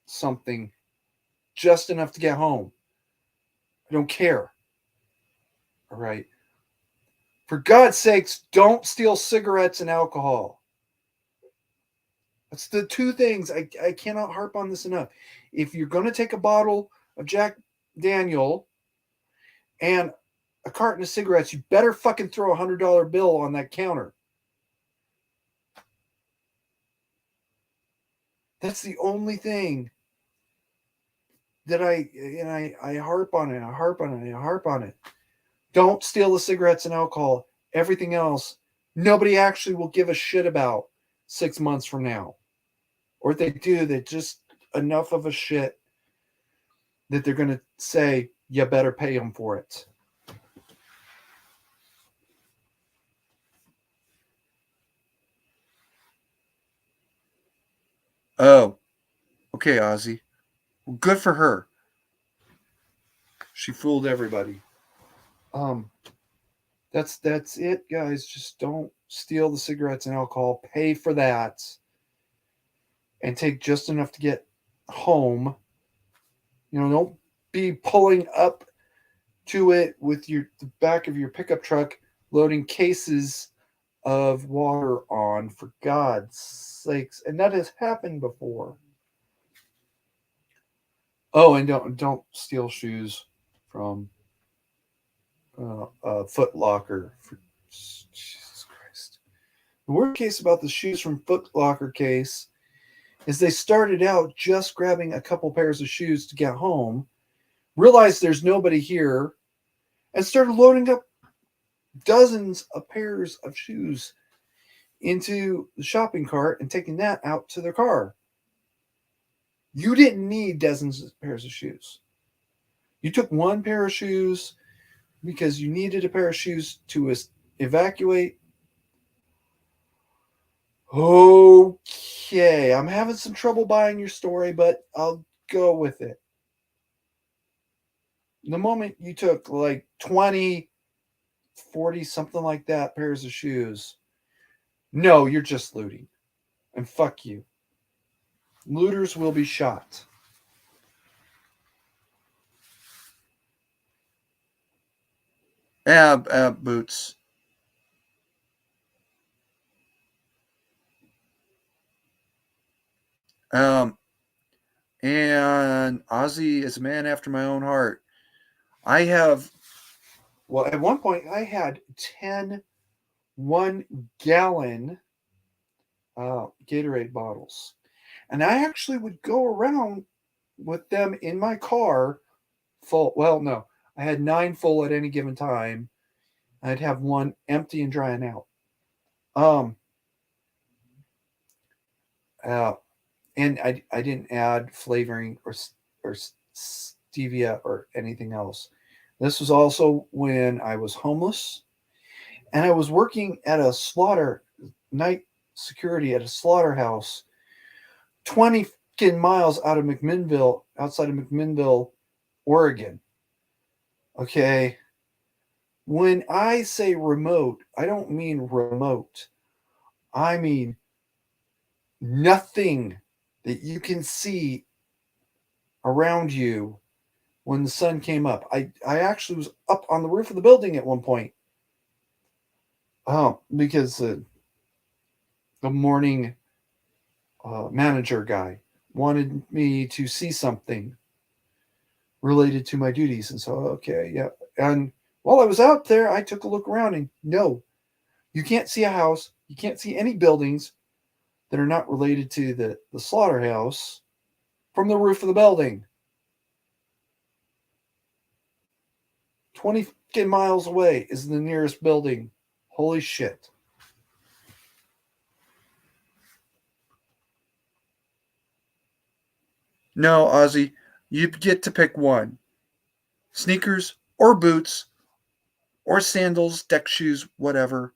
something just enough to get home. I don't care. All right. For God's sakes, don't steal cigarettes and alcohol. That's the two things. I cannot harp on this enough. If you're going to take a bottle of Jack Daniel and a carton of cigarettes, you better fucking throw $100 bill on that counter. That's the only thing that I harp on it. I harp on it. I harp on it. Don't steal the cigarettes and alcohol. Everything else, nobody actually will give a shit about 6 months from now. Or if they do, they're just enough of a shit that they're going to say, you better pay them for it. Oh, okay, Ozzy. Well, good for her. She fooled everybody. Um, that's it, guys. Just don't steal the cigarettes and alcohol. Pay for that, and take just enough to get home. Don't be pulling up to it with the back of your pickup truck, loading cases of water on. For God's sakes, and that has happened before. Oh, and don't steal shoes from Foot Locker. For Jesus Christ. The worst case about the shoes from Foot Locker case is they started out just grabbing a couple pairs of shoes to get home, realized there's nobody here, and started loading up dozens of pairs of shoes into the shopping cart and taking that out to their car. You didn't need dozens of pairs of shoes. You took one pair of shoes because you needed a pair of shoes to evacuate. Okay, I'm having some trouble buying your story, but I'll go with it. The moment you took like 20, 40, something like that, pairs of shoes, no, you're just looting. And fuck you. Looters will be shot. Boots. Um, and Ozzy is a man after my own heart. I have, well, at one point I had 10 1-gallon Gatorade bottles. And I actually would go around with them in my car full. Well, no, I had 9 full at any given time. I'd have one empty and drying out. Um, uh, and I didn't add flavoring or stevia or anything else. This was also when I was homeless and I was working at a night security at a slaughterhouse 20 miles out of outside of McMinnville, Oregon. Okay. When I say remote, I don't mean remote. I mean nothing that you can see around you when the sun came up. I actually was up on the roof of the building at one point. Because the morning manager guy wanted me to see something related to my duties. And so, okay, yeah. And while I was out there, I took a look around and no, you can't see a house. You can't see any buildings that are not related to the slaughterhouse from the roof of the building. 20 miles away is the nearest building. Holy shit. No, Ozzy, you get to pick one: sneakers or boots or sandals, deck shoes, whatever.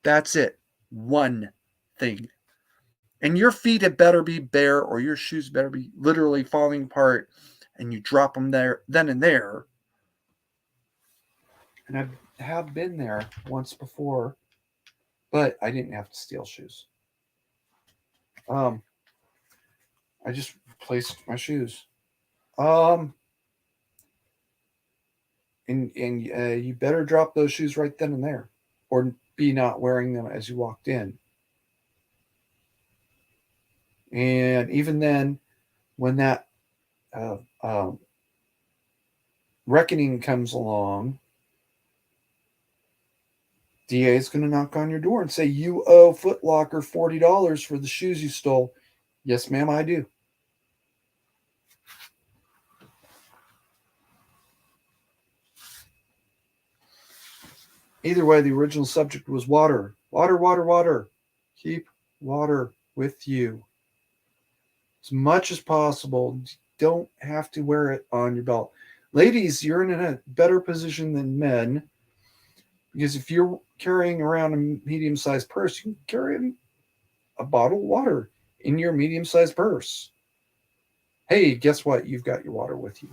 That's it. One thing. And your feet had better be bare or your shoes better be literally falling apart and you drop them there then and there. And I have been there once before, but I didn't have to steal shoes. Um, I just replaced my shoes. Um, and you better drop those shoes right then and there, or be not wearing them as you walked in. And even then, when that uh, um, reckoning comes along, DA is going to knock on your door and say, "You owe Foot Locker $40 for the shoes you stole." Yes, ma'am, I do. Either way, the original subject was water. Water, water, water. Keep water with you as much as possible. Don't have to wear it on your belt. Ladies, you're in a better position than men because if you're carrying around a medium sized purse, you can carry a bottle of water in your medium sized purse. Hey, guess what? You've got your water with you.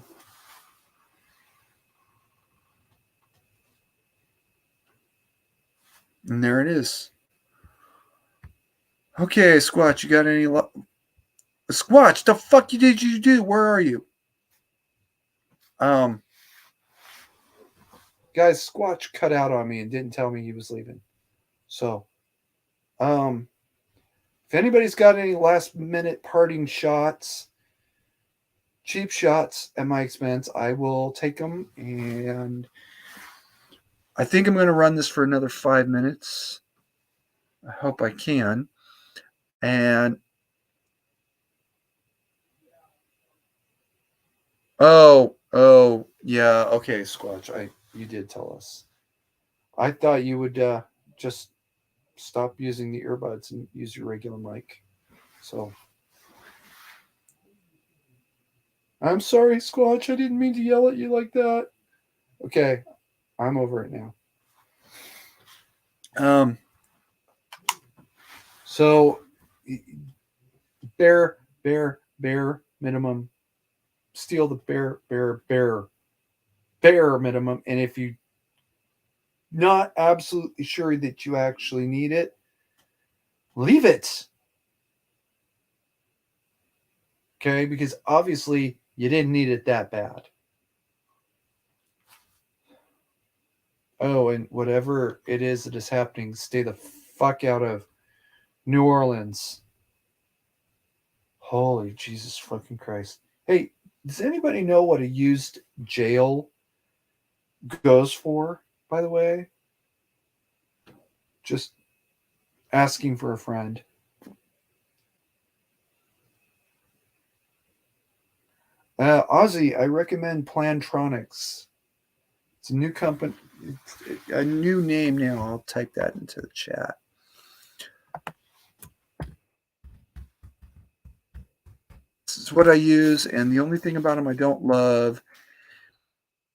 And there it is. Okay, Squatch, you got any? Squatch, the fuck did you do? Where are you? Um, guys, Squatch cut out on me and didn't tell me he was leaving. So, um, if anybody's got any last minute parting shots, cheap shots at my expense, I will take them. And I think I'm going to run this for another 5 minutes. I hope I can. And yeah, okay, Squatch, you did tell us. I thought you would just stop using the earbuds and use your regular mic. So I'm sorry, Squatch. I didn't mean to yell at you like that. Okay, I'm over it now. So bare minimum. Steal the bare minimum. And if you not absolutely sure that you actually need it, leave it. Okay, because obviously you didn't need it that bad. Oh, and whatever it is that is happening, stay the fuck out of New Orleans. Holy Jesus fucking Christ. Hey, does anybody know what a used jail goes for, by the way? Just asking for a friend. Ozzy, I recommend Plantronics. It's a new company, a new name now. I'll type that into the chat. This is what I use, and the only thing about them I don't love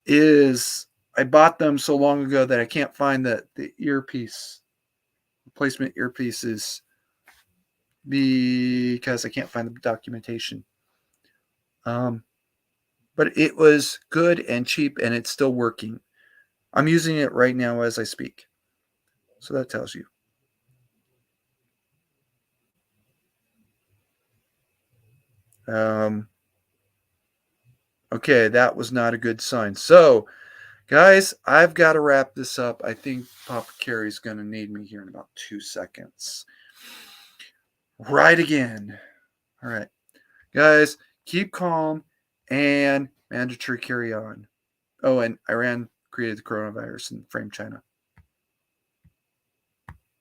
is I bought them so long ago that I can't find the earpiece replacement earpieces because I can't find the documentation. But it was good and cheap, and it's still working. I'm using it right now as I speak. So that tells you. Okay, that was not a good sign. So, guys, I've got to wrap this up. I think Papa Carrie's going to need me here in about 2 seconds. Right again. All right. Guys, keep calm and mandatory carry on. Oh, and Iran created the coronavirus and framed China.